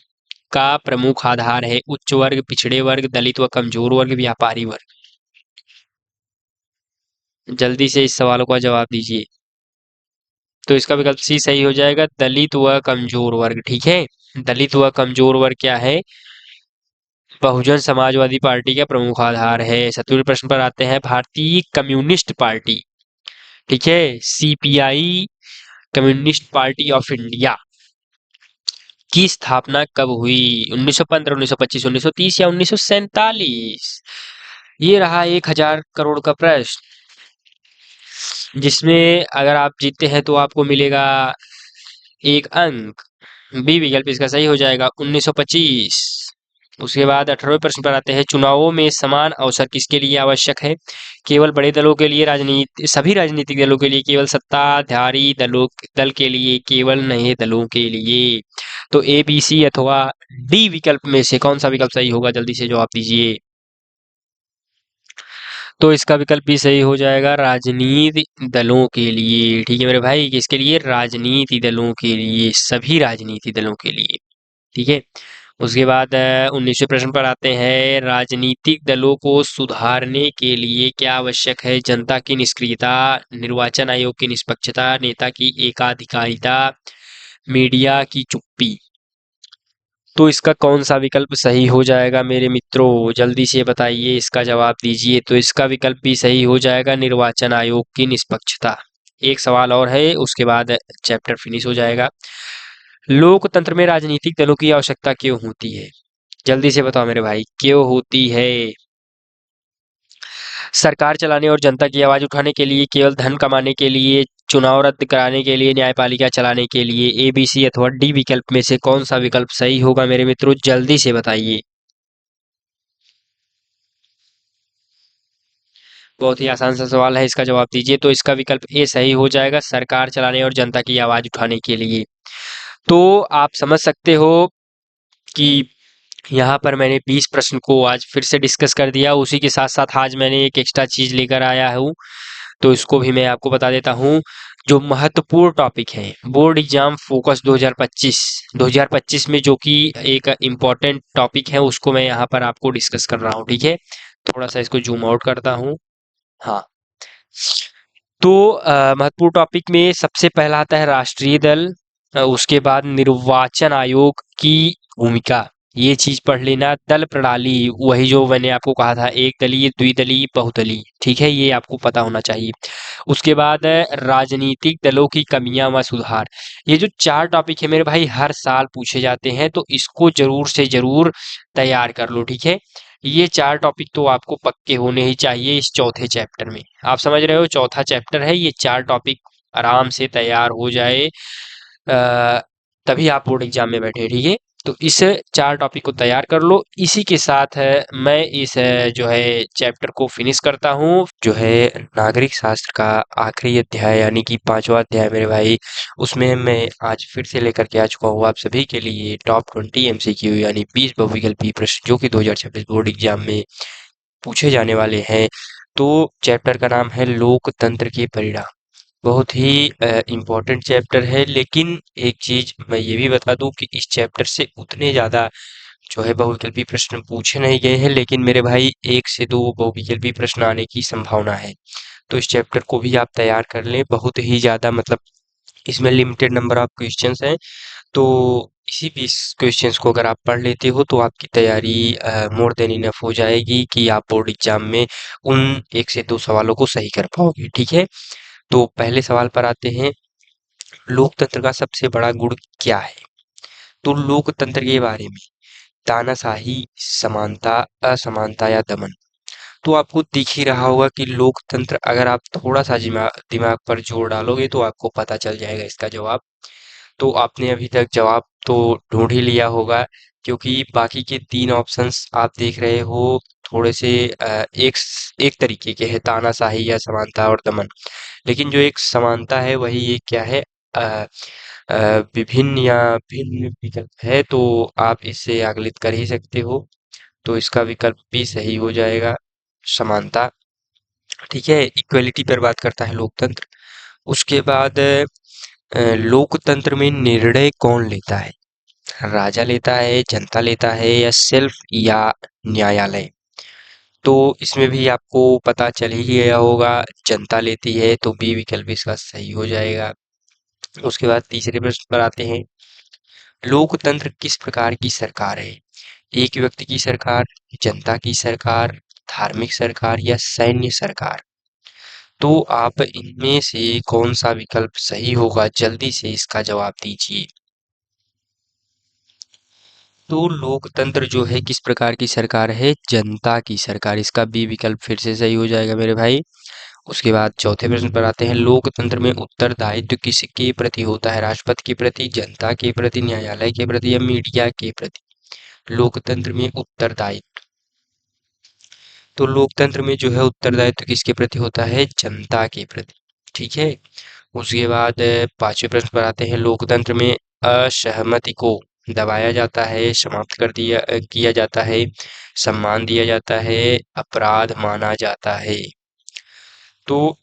का प्रमुख आधार है उच्च वर्ग, पिछड़े वर्ग, दलित व कमजोर वर्ग, व्यापारी वर्ग। जल्दी से इस सवालों का जवाब दीजिए। तो इसका विकल्प सी सही हो जाएगा, दलित व कमजोर वर्ग। ठीक है, दलित व कमजोर वर्ग क्या है? बहुजन समाजवादी पार्टी का प्रमुख आधार है। 7वें प्रश्न पर आते हैं, भारतीय कम्युनिस्ट पार्टी, ठीक है, CPI, communist party of India की स्थापना कब हुई? 1915, 1925, 1930 या 1947? ये रहा 1000 करोड़ का प्रश्न, जिसमें अगर आप जीतते हैं तो आपको मिलेगा 1 अंक। बी विकल्प इसका सही हो जाएगा, 1925। उसके बाद 18वें प्रश्न पर आते हैं, चुनावों में समान अवसर किसके लिए आवश्यक है? केवल बड़े दलों के लिए, राजनीति सभी राजनीतिक दलों के लिए, केवल सत्ताधारी दल के लिए, केवल नए दलों के लिए। तो ए, बी, सी अथवा डी विकल्प में से कौन सा विकल्प सही होगा? जल्दी से जवाब दीजिए। तो इसका विकल्प भी सही हो जाएगा, राजनीति दलों के लिए। ठीक है मेरे भाई, किसके लिए? राजनीति दलों के लिए, सभी राजनीति दलों के लिए। ठीक है, उसके बाद 19वें प्रश्न पर आते हैं, राजनीतिक दलों को सुधारने के लिए क्या आवश्यक है? जनता की निष्क्रियता, निर्वाचन आयोग की निष्पक्षता, नेता की एकाधिकारिता, मीडिया की चुप्पी। तो इसका कौन सा विकल्प सही हो जाएगा मेरे मित्रों? जल्दी से बताइए, इसका जवाब दीजिए। तो इसका विकल्प भी सही हो जाएगा, निर्वाचन आयोग की निष्पक्षता। एक सवाल और है, उसके बाद चैप्टर फिनिश हो जाएगा। लोकतंत्र में राजनीतिक दलों की आवश्यकता क्यों होती है? जल्दी से बताओ मेरे भाई, क्यों होती है? सरकार चलाने और जनता की आवाज उठाने के लिए, केवल धन कमाने के लिए, चुनाव रद्द कराने के लिए, न्यायपालिका चलाने के लिए। ए, बी, सी अथवा डी विकल्प में से कौन सा विकल्प सही होगा मेरे मित्रों? जल्दी से बताइए। बहुत ही आसान सा सवाल है, इसका जवाब दीजिए। तो इसका विकल्प ए सही हो जाएगा, सरकार चलाने और जनता की आवाज उठाने के लिए। तो आप समझ सकते हो कि यहाँ पर मैंने 20 प्रश्न को आज फिर से डिस्कस कर दिया। उसी के साथ साथ आज मैंने एक एक्स्ट्रा चीज लेकर आया हूँ, तो इसको भी मैं आपको बता देता हूँ। जो महत्वपूर्ण टॉपिक है, बोर्ड एग्जाम फोकस 2025 में जो कि एक इम्पोर्टेंट टॉपिक है, उसको मैं यहाँ पर आपको डिस्कस कर रहा हूँ। ठीक है, थोड़ा सा इसको जूम आउट करता हूँ। हाँ, तो महत्वपूर्ण टॉपिक में सबसे पहला आता है राष्ट्रीय दल, उसके बाद निर्वाचन आयोग की भूमिका, ये चीज पढ़ लेना। दल प्रणाली, वही जो मैंने आपको कहा था, एक दलीय, द्विदलीय, बहुदलीय। ठीक है, ये आपको पता होना चाहिए। उसके बाद राजनीतिक दलों की कमियां व सुधार। ये जो 4 टॉपिक है मेरे भाई, हर साल पूछे जाते हैं, तो इसको जरूर से जरूर तैयार कर लो। ठीक है, ये 4 टॉपिक तो आपको पक्के होने ही चाहिए इस चौथे चैप्टर में। आप समझ रहे हो, चौथा चैप्टर है, ये 4 टॉपिक आराम से तैयार हो जाए, तभी आप बोर्ड एग्जाम में बैठे। ठीक है, तो इस 4 टॉपिक को तैयार कर लो। इसी के साथ मैं इस जो है चैप्टर को फिनिश करता हूँ। जो है नागरिक शास्त्र का आखिरी अध्याय, यानी कि 5वां अध्याय मेरे भाई, उसमें मैं आज फिर से लेकर के आ चुका हूँ आप सभी के लिए टॉप 20 एमसीक्यू, यानी 20 बहुविकल्पी प्रश्न, जो कि 2026 बोर्ड एग्जाम में पूछे जाने वाले हैं। तो चैप्टर का नाम है लोकतंत्र के परिणाम। बहुत ही इम्पोर्टेंट चैप्टर है, लेकिन एक चीज मैं ये भी बता दूं कि इस चैप्टर से उतने ज्यादा जो है बहुविकल्पी प्रश्न पूछे नहीं गए हैं, लेकिन मेरे भाई 1 से 2 बहुविकल्पी प्रश्न आने की संभावना है। तो इस चैप्टर को भी आप तैयार कर लें, बहुत ही ज्यादा मतलब इसमें लिमिटेड नंबर ऑफ क्वेश्चंस हैं। तो इसी 20 क्वेश्चंस को अगर आप पढ़ लेते हो तो आपकी तैयारी मोर देन इनफ हो जाएगी कि आप बोर्ड एग्जाम में उन 1 से 2 सवालों को सही कर पाओगे। ठीक है, तो पहले सवाल पर आते हैं, लोकतंत्र का सबसे बड़ा गुण क्या है? तो लोकतंत्र के बारे में, तानाशाही, समानता, असमानता या दमन। तो आपको दिख ही रहा होगा कि लोकतंत्र, अगर आप थोड़ा सा दिमाग पर जोर डालोगे तो आपको पता चल जाएगा इसका जवाब। तो आपने अभी तक जवाब तो ढूंढ ही लिया होगा, क्योंकि बाकी के 3 ऑप्शंस आप देख रहे हो थोड़े से एक तरीके के हैं, तानाशाही या समानता और दमन। लेकिन जो एक समानता है वही एक क्या है, अ, विभिन्न या भिन्न विकल्प है, तो आप इससे आकलित कर ही सकते हो। तो इसका विकल्प भी सही हो जाएगा, समानता। ठीक है, इक्वलिटी पर बात करता है लोकतंत्र। उसके बाद लोकतंत्र में निर्णय कौन लेता है? राजा लेता है, जनता लेता है, या सिर्फ या न्यायालय? तो इसमें भी आपको पता चल ही गया होगा, जनता लेती है, तो बी विकल्प इसका सही हो जाएगा। उसके बाद तीसरे प्रश्न पर आते हैं। लोकतंत्र किस प्रकार की सरकार है? एक व्यक्ति की सरकार, जनता की सरकार, धार्मिक सरकार, या सैन्य सरकार? तो आप इनमें से कौन सा विकल्प सही होगा, जल्दी से इसका जवाब दीजिए। तो लोकतंत्र जो है किस प्रकार की सरकार है? जनता की सरकार। इसका बी विकल्प फिर से सही हो जाएगा मेरे भाई। उसके बाद चौथे प्रश्न पर आते हैं। लोकतंत्र में उत्तरदायित्व किसके प्रति होता है? राष्ट्रपति के प्रति, जनता के प्रति, न्यायालय के प्रति, या मीडिया के प्रति? लोकतंत्र में उत्तरदायित्व, तो लोकतंत्र में जो है उत्तरदायित्व किसके प्रति होता है? जनता के प्रति। ठीक है। उसके बाद पांचवें प्रश्न पर आते हैं। लोकतंत्र में असहमति को दबाया जाता है, समाप्त कर दिया किया जाता है, सम्मान दिया जाता है, अपराध माना जाता है? तो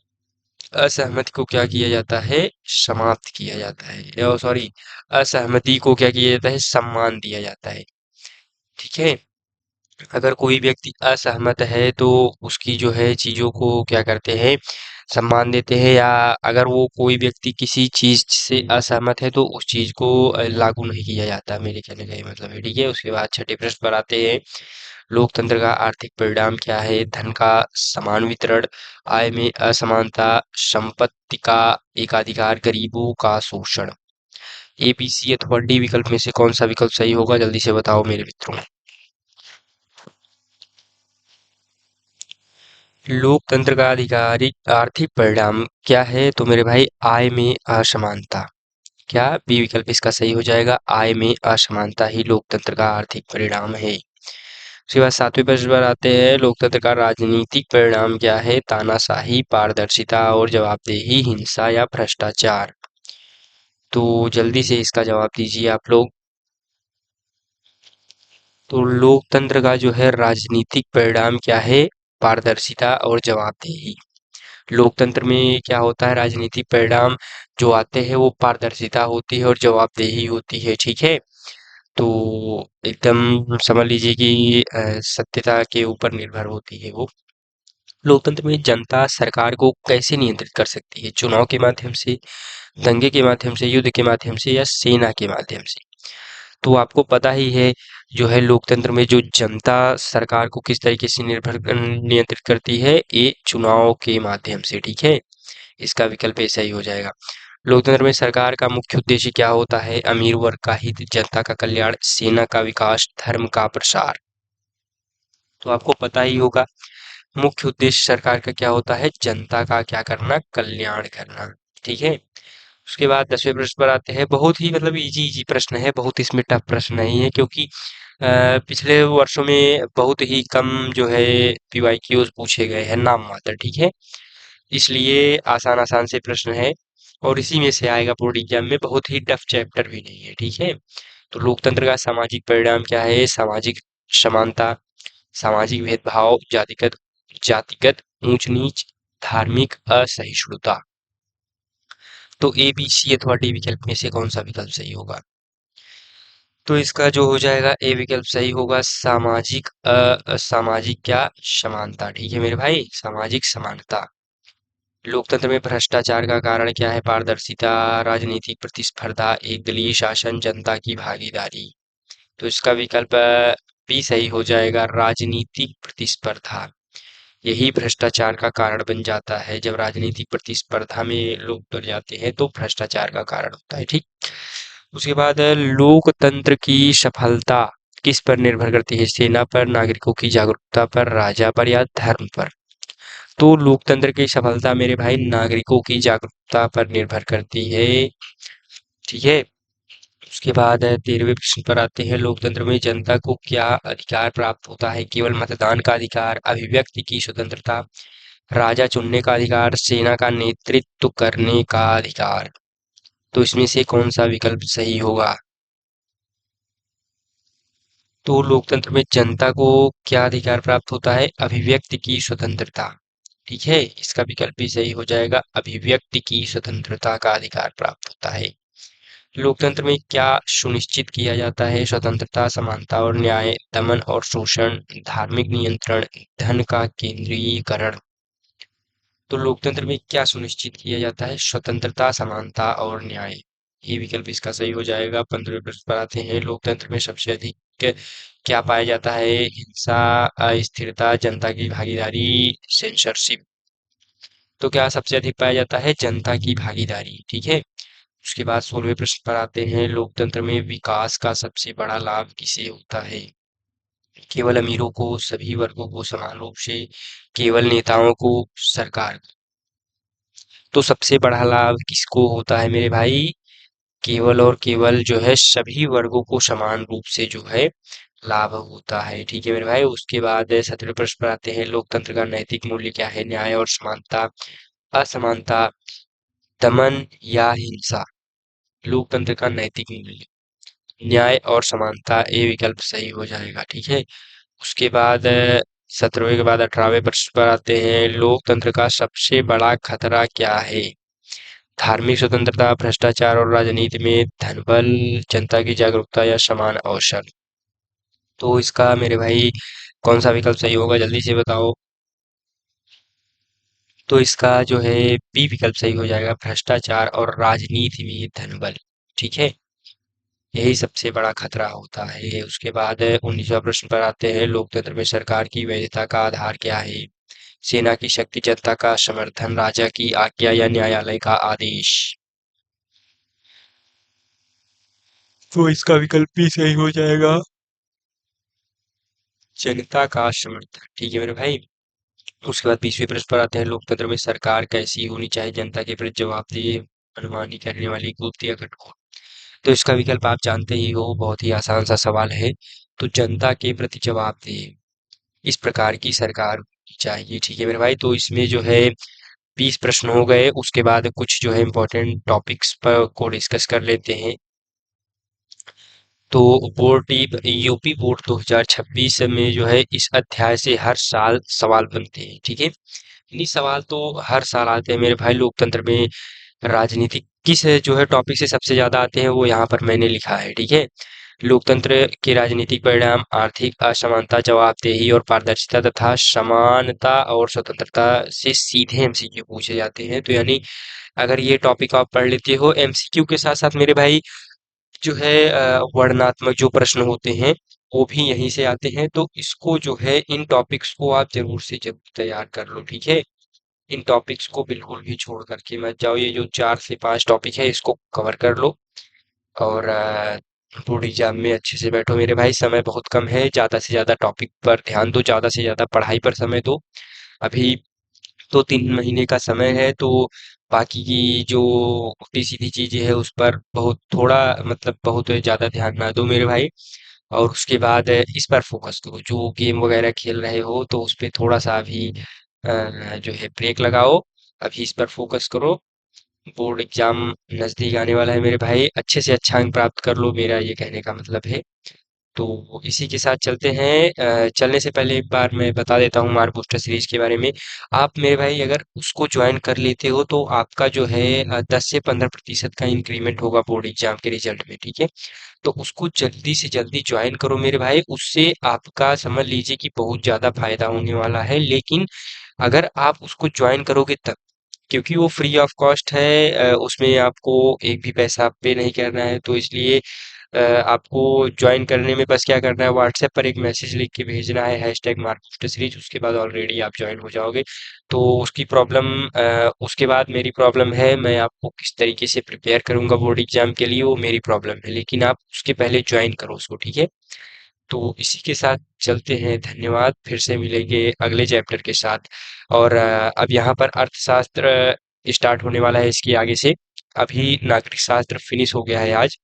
असहमति को क्या किया जाता है? समाप्त किया जाता है, सॉरी, असहमति को क्या किया जाता है? सम्मान दिया जाता है। ठीक है। अगर कोई व्यक्ति असहमत है तो उसकी जो है चीज़ों को क्या करते हैं? सम्मान देते हैं, या अगर वो कोई व्यक्ति किसी चीज़ से असहमत है तो उस चीज़ को लागू नहीं किया जाता, मेरे कहने का ये मतलब है। ठीक है। उसके बाद छठे प्रश्न पर आते हैं। लोकतंत्र का आर्थिक परिणाम क्या है? धन का समान वितरण, आय में असमानता, संपत्ति का एकाधिकार, गरीबों का शोषण? ए, बी, सी अथवा डी विकल्प में से कौन सा विकल्प सही होगा, जल्दी से बताओ मेरे मित्रों। लोकतंत्र का आधिकारिक आर्थिक परिणाम क्या है? तो मेरे भाई आय में असमानता। क्या बी विकल्प इसका सही हो जाएगा? आय में असमानता ही लोकतंत्र का आर्थिक परिणाम है। उसके बाद सातवें प्रश्न पर आते हैं। लोकतंत्र का राजनीतिक परिणाम क्या है? तानाशाही, पारदर्शिता और जवाबदेही, हिंसा, या भ्रष्टाचार? तो जल्दी से इसका जवाब दीजिए आप लोग। तो लोकतंत्र का जो है राजनीतिक परिणाम क्या है? पारदर्शिता और जवाबदेही। लोकतंत्र में क्या होता है? राजनीतिक परिणाम जो आते हैं वो पारदर्शिता होती है और जवाबदेही होती है। ठीक है। तो एकदम समझ लीजिए कि सत्यता के ऊपर निर्भर होती है वो। लोकतंत्र में जनता सरकार को कैसे नियंत्रित कर सकती है? चुनाव के माध्यम से, दंगे के माध्यम से, युद्ध के माध्यम से, या सेना के माध्यम से? तो आपको पता ही है, जो है लोकतंत्र में जो जनता सरकार को किस तरीके से नियंत्रित करती है, ये चुनाव के माध्यम से। ठीक है। इसका विकल्प ऐसा ही हो जाएगा। लोकतंत्र में सरकार का मुख्य उद्देश्य क्या होता है? अमीर वर्ग का हित, जनता का कल्याण, सेना का विकास, धर्म का प्रसार? तो आपको पता ही होगा, मुख्य उद्देश्य सरकार का क्या होता है? जनता का क्या करना? कल्याण करना। ठीक है। उसके बाद 10वें प्रश्न पर आते हैं। बहुत ही मतलब इजी इजी प्रश्न है, बहुत इसमें टफ प्रश्न नहीं है, क्योंकि पिछले वर्षों में बहुत ही कम जो है पीवाईक्यूज पूछे गए हैं, नाम मात्र। ठीक है। इसलिए आसान आसान से प्रश्न है, और इसी में से आएगा बोर्ड एग्जाम में, बहुत ही टफ चैप्टर भी नहीं है। ठीक है। तो लोकतंत्र का सामाजिक परिणाम क्या है? सामाजिक समानता, सामाजिक भेदभाव, जातिगत जातिगत ऊंच नीच, धार्मिक असहिष्णुता? तो ए, बी, सी अथवा डी विकल्प में से कौन सा विकल्प सही होगा? तो इसका जो हो जाएगा ए विकल्प सही होगा, सामाजिक सामाजिक क्या? समानता। ठीक है मेरे भाई, सामाजिक समानता। लोकतंत्र में भ्रष्टाचार का कारण क्या है? पारदर्शिता, राजनीतिक प्रतिस्पर्धा, एकदलीय शासन, जनता की भागीदारी? तो इसका विकल्प बी सही हो जाएगा, राजनीतिक प्रतिस्पर्धा। यही भ्रष्टाचार का कारण बन जाता है। जब राजनीतिक प्रतिस्पर्धा में लोग डर जाते हैं तो भ्रष्टाचार का कारण होता है। ठीक। उसके बाद लोकतंत्र की सफलता किस पर निर्भर करती है? सेना पर, नागरिकों की जागरूकता पर, राजा पर, या धर्म पर? तो लोकतंत्र की सफलता मेरे भाई नागरिकों की जागरूकता पर निर्भर करती है। ठीक है। उसके बाद 13वें प्रश्न पर आते हैं, लोकतंत्र में जनता को क्या अधिकार प्राप्त होता है? केवल मतदान का अधिकार, अभिव्यक्ति की स्वतंत्रता, राजा चुनने का अधिकार, सेना का नेतृत्व करने का अधिकार। तो इसमें से कौन सा विकल्प सही होगा? तो लोकतंत्र में जनता को क्या अधिकार प्राप्त होता है? अभिव्यक्ति की स्वतंत्रता। ठीक है, इसका विकल्प भी सही हो जाएगा, अभिव्यक्ति की स्वतंत्रता का अधिकार प्राप्त होता है। लोकतंत्र में क्या सुनिश्चित किया जाता है? स्वतंत्रता, समानता और न्याय, दमन और शोषण, धार्मिक नियंत्रण, धन का केंद्रीयकरण। तो लोकतंत्र में क्या सुनिश्चित किया जाता है? स्वतंत्रता, समानता और न्याय। ये विकल्प इसका सही हो जाएगा। 15वें प्रश्न पर आते हैं, लोकतंत्र में सबसे अधिक क्या पाया जाता है? हिंसा, अस्थिरता, जनता की भागीदारी, सेंसरशिप। तो क्या सबसे अधिक पाया जाता है? जनता की भागीदारी। ठीक है। उसके बाद 16वें प्रश्न पर आते हैं, लोकतंत्र में विकास का सबसे बड़ा लाभ किसे होता है? केवल अमीरों को, सभी वर्गों को समान रूप से, केवल नेताओं को, सरकार को। तो सबसे बड़ा लाभ किसको होता है मेरे भाई? केवल और केवल जो है सभी वर्गों को समान रूप से जो है लाभ होता है। ठीक है मेरे भाई। उसके बाद 17वें प्रश्न पर आते हैं, लोकतंत्र का नैतिक मूल्य क्या है? न्याय और समानता, असमानता, दमन या हिंसा। लोकतंत्र का नैतिक मूल्य न्याय और समानता, ये विकल्प सही हो जाएगा। ठीक है। उसके बाद 17वें के बाद 18वें प्रश्न पर आते हैं, लोकतंत्र का सबसे बड़ा खतरा क्या है? धार्मिक स्वतंत्रता, भ्रष्टाचार और राजनीति में धनबल, जनता की जागरूकता या समान अवसर। तो इसका मेरे भाई कौन सा विकल्प सही होगा, जल्दी से बताओ। तो इसका जो है बी विकल्प सही हो जाएगा, भ्रष्टाचार और राजनीति में धनबल। ठीक है, यही सबसे बड़ा खतरा होता है। उसके बाद 19वां प्रश्न पर आते हैं, लोकतंत्र में सरकार की वैधता का आधार क्या है? सेना की शक्ति, जनता का समर्थन, राजा की आज्ञा या न्यायालय का आदेश। तो इसका विकल्प भी सही हो जाएगा, जनता का समर्थन। ठीक है मेरे भाई। उसके बाद 20वें प्रश्न पर आते हैं, लोकतंत्र में सरकार कैसी होनी चाहिए? जनता के प्रति जवाबदेह, मनमानी करने वाली, गुप्त या कठोर। तो इसका विकल्प आप जानते ही हो, बहुत ही आसान सा सवाल है। तो जनता के प्रति जवाबदेह, इस प्रकार की सरकार होनी चाहिए। ठीक है मेरे भाई। तो इसमें जो है 20 प्रश्न हो गए। उसके बाद कुछ जो है इम्पोर्टेंट टॉपिक्स पर को डिस्कस कर लेते हैं। तो यूपी बोर्ड 2026 में जो है इस अध्याय से हर साल सवाल बनते हैं। ठीक है, इन्हीं सवाल तो हर साल आते हैं मेरे भाई। लोकतंत्र में राजनीति किस जो है टॉपिक से सबसे ज्यादा आते हैं, वो यहाँ पर मैंने लिखा है। ठीक है, लोकतंत्र के राजनीतिक परिणाम, आर्थिक असमानता, जवाबदेही और पारदर्शिता तथा समानता और स्वतंत्रता से सीधे एमसीक्यू पूछे जाते हैं। तो यानी अगर ये टॉपिक आप पढ़ लेते हो एमसीक्यू के साथ साथ मेरे भाई, जो है वर्णनात्मक जो प्रश्न होते हैं वो भी यहीं से आते हैं। तो इसको जो है इन टॉपिक्स को आप जरूर से जरूर तैयार कर लो। ठीक है, इन टॉपिक्स को बिल्कुल भी छोड़ करके मत जाओ। ये जो 4 से 5 टॉपिक है इसको कवर कर लो और बोर्ड एग्जाम में अच्छे से बैठो मेरे भाई। समय बहुत कम है, ज्यादा से ज्यादा टॉपिक पर ध्यान दो, ज्यादा से ज्यादा पढ़ाई पर समय दो। अभी तो 3 महीने का समय है, तो बाकी की जो उल्टी सीधी चीजें है उस पर बहुत थोड़ा मतलब बहुत ज्यादा ध्यान ना दो मेरे भाई। और उसके बाद इस पर फोकस करो, जो गेम वगैरह खेल रहे हो तो उस पे थोड़ा सा अभी जो है ब्रेक लगाओ। अभी इस पर फोकस करो, बोर्ड एग्जाम नजदीक आने वाला है मेरे भाई। अच्छे से अच्छा अंक प्राप्त कर लो, मेरा ये कहने का मतलब है। तो इसी के साथ चलते हैं। चलने से पहले एक बार मैं बता देता हूँ मार्क बूस्टर सीरीज के बारे में। आप मेरे भाई अगर उसको ज्वाइन कर लेते हो तो आपका जो है 10 से 15% का इंक्रीमेंट होगा बोर्ड एग्जाम के रिजल्ट में। ठीक है, तो उसको जल्दी से जल्दी ज्वाइन करो मेरे भाई, उससे आपका समझ लीजिए कि बहुत ज्यादा फायदा होने वाला है। लेकिन अगर आप उसको ज्वाइन करोगे तब, क्योंकि वो फ्री ऑफ कॉस्ट है, उसमें आपको एक भी पैसा पे नहीं करना है। तो इसलिए आपको ज्वाइन करने में बस क्या करना है, व्हाट्सएप पर एक मैसेज लिख के भेजना है, हैशटैग मार्कफुट सीरीज। उसके बाद ऑलरेडी आप ज्वाइन हो जाओगे। तो उसकी प्रॉब्लम, उसके बाद मेरी प्रॉब्लम है, मैं आपको किस तरीके से प्रिपेयर करूंगा बोर्ड एग्जाम के लिए, वो मेरी प्रॉब्लम है। लेकिन आप उसके पहले ज्वाइन करो उसको। ठीक है, तो इसी के साथ चलते हैं। धन्यवाद, फिर से मिलेंगे अगले चैप्टर के साथ। और अब यहाँ पर अर्थशास्त्र स्टार्ट होने वाला है इसकी आगे से। अभी नागरिक शास्त्र फिनिश हो गया है आज।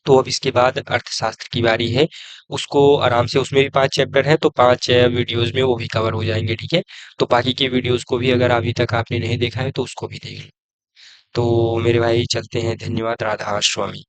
तो अब इसके बाद अर्थशास्त्र की बारी है। उसको आराम से, उसमें भी 5 चैप्टर हैं, तो 5 वीडियोज़ में वो भी कवर हो जाएँगे, ठीक है? तो बाकी के वीडियोज़ को भी अगर अभी तक आपने नहीं देखा है तो उसको भी देख लें। तो मेरे भाई चलते हैं, धन्यवाद, राधा स्वामी।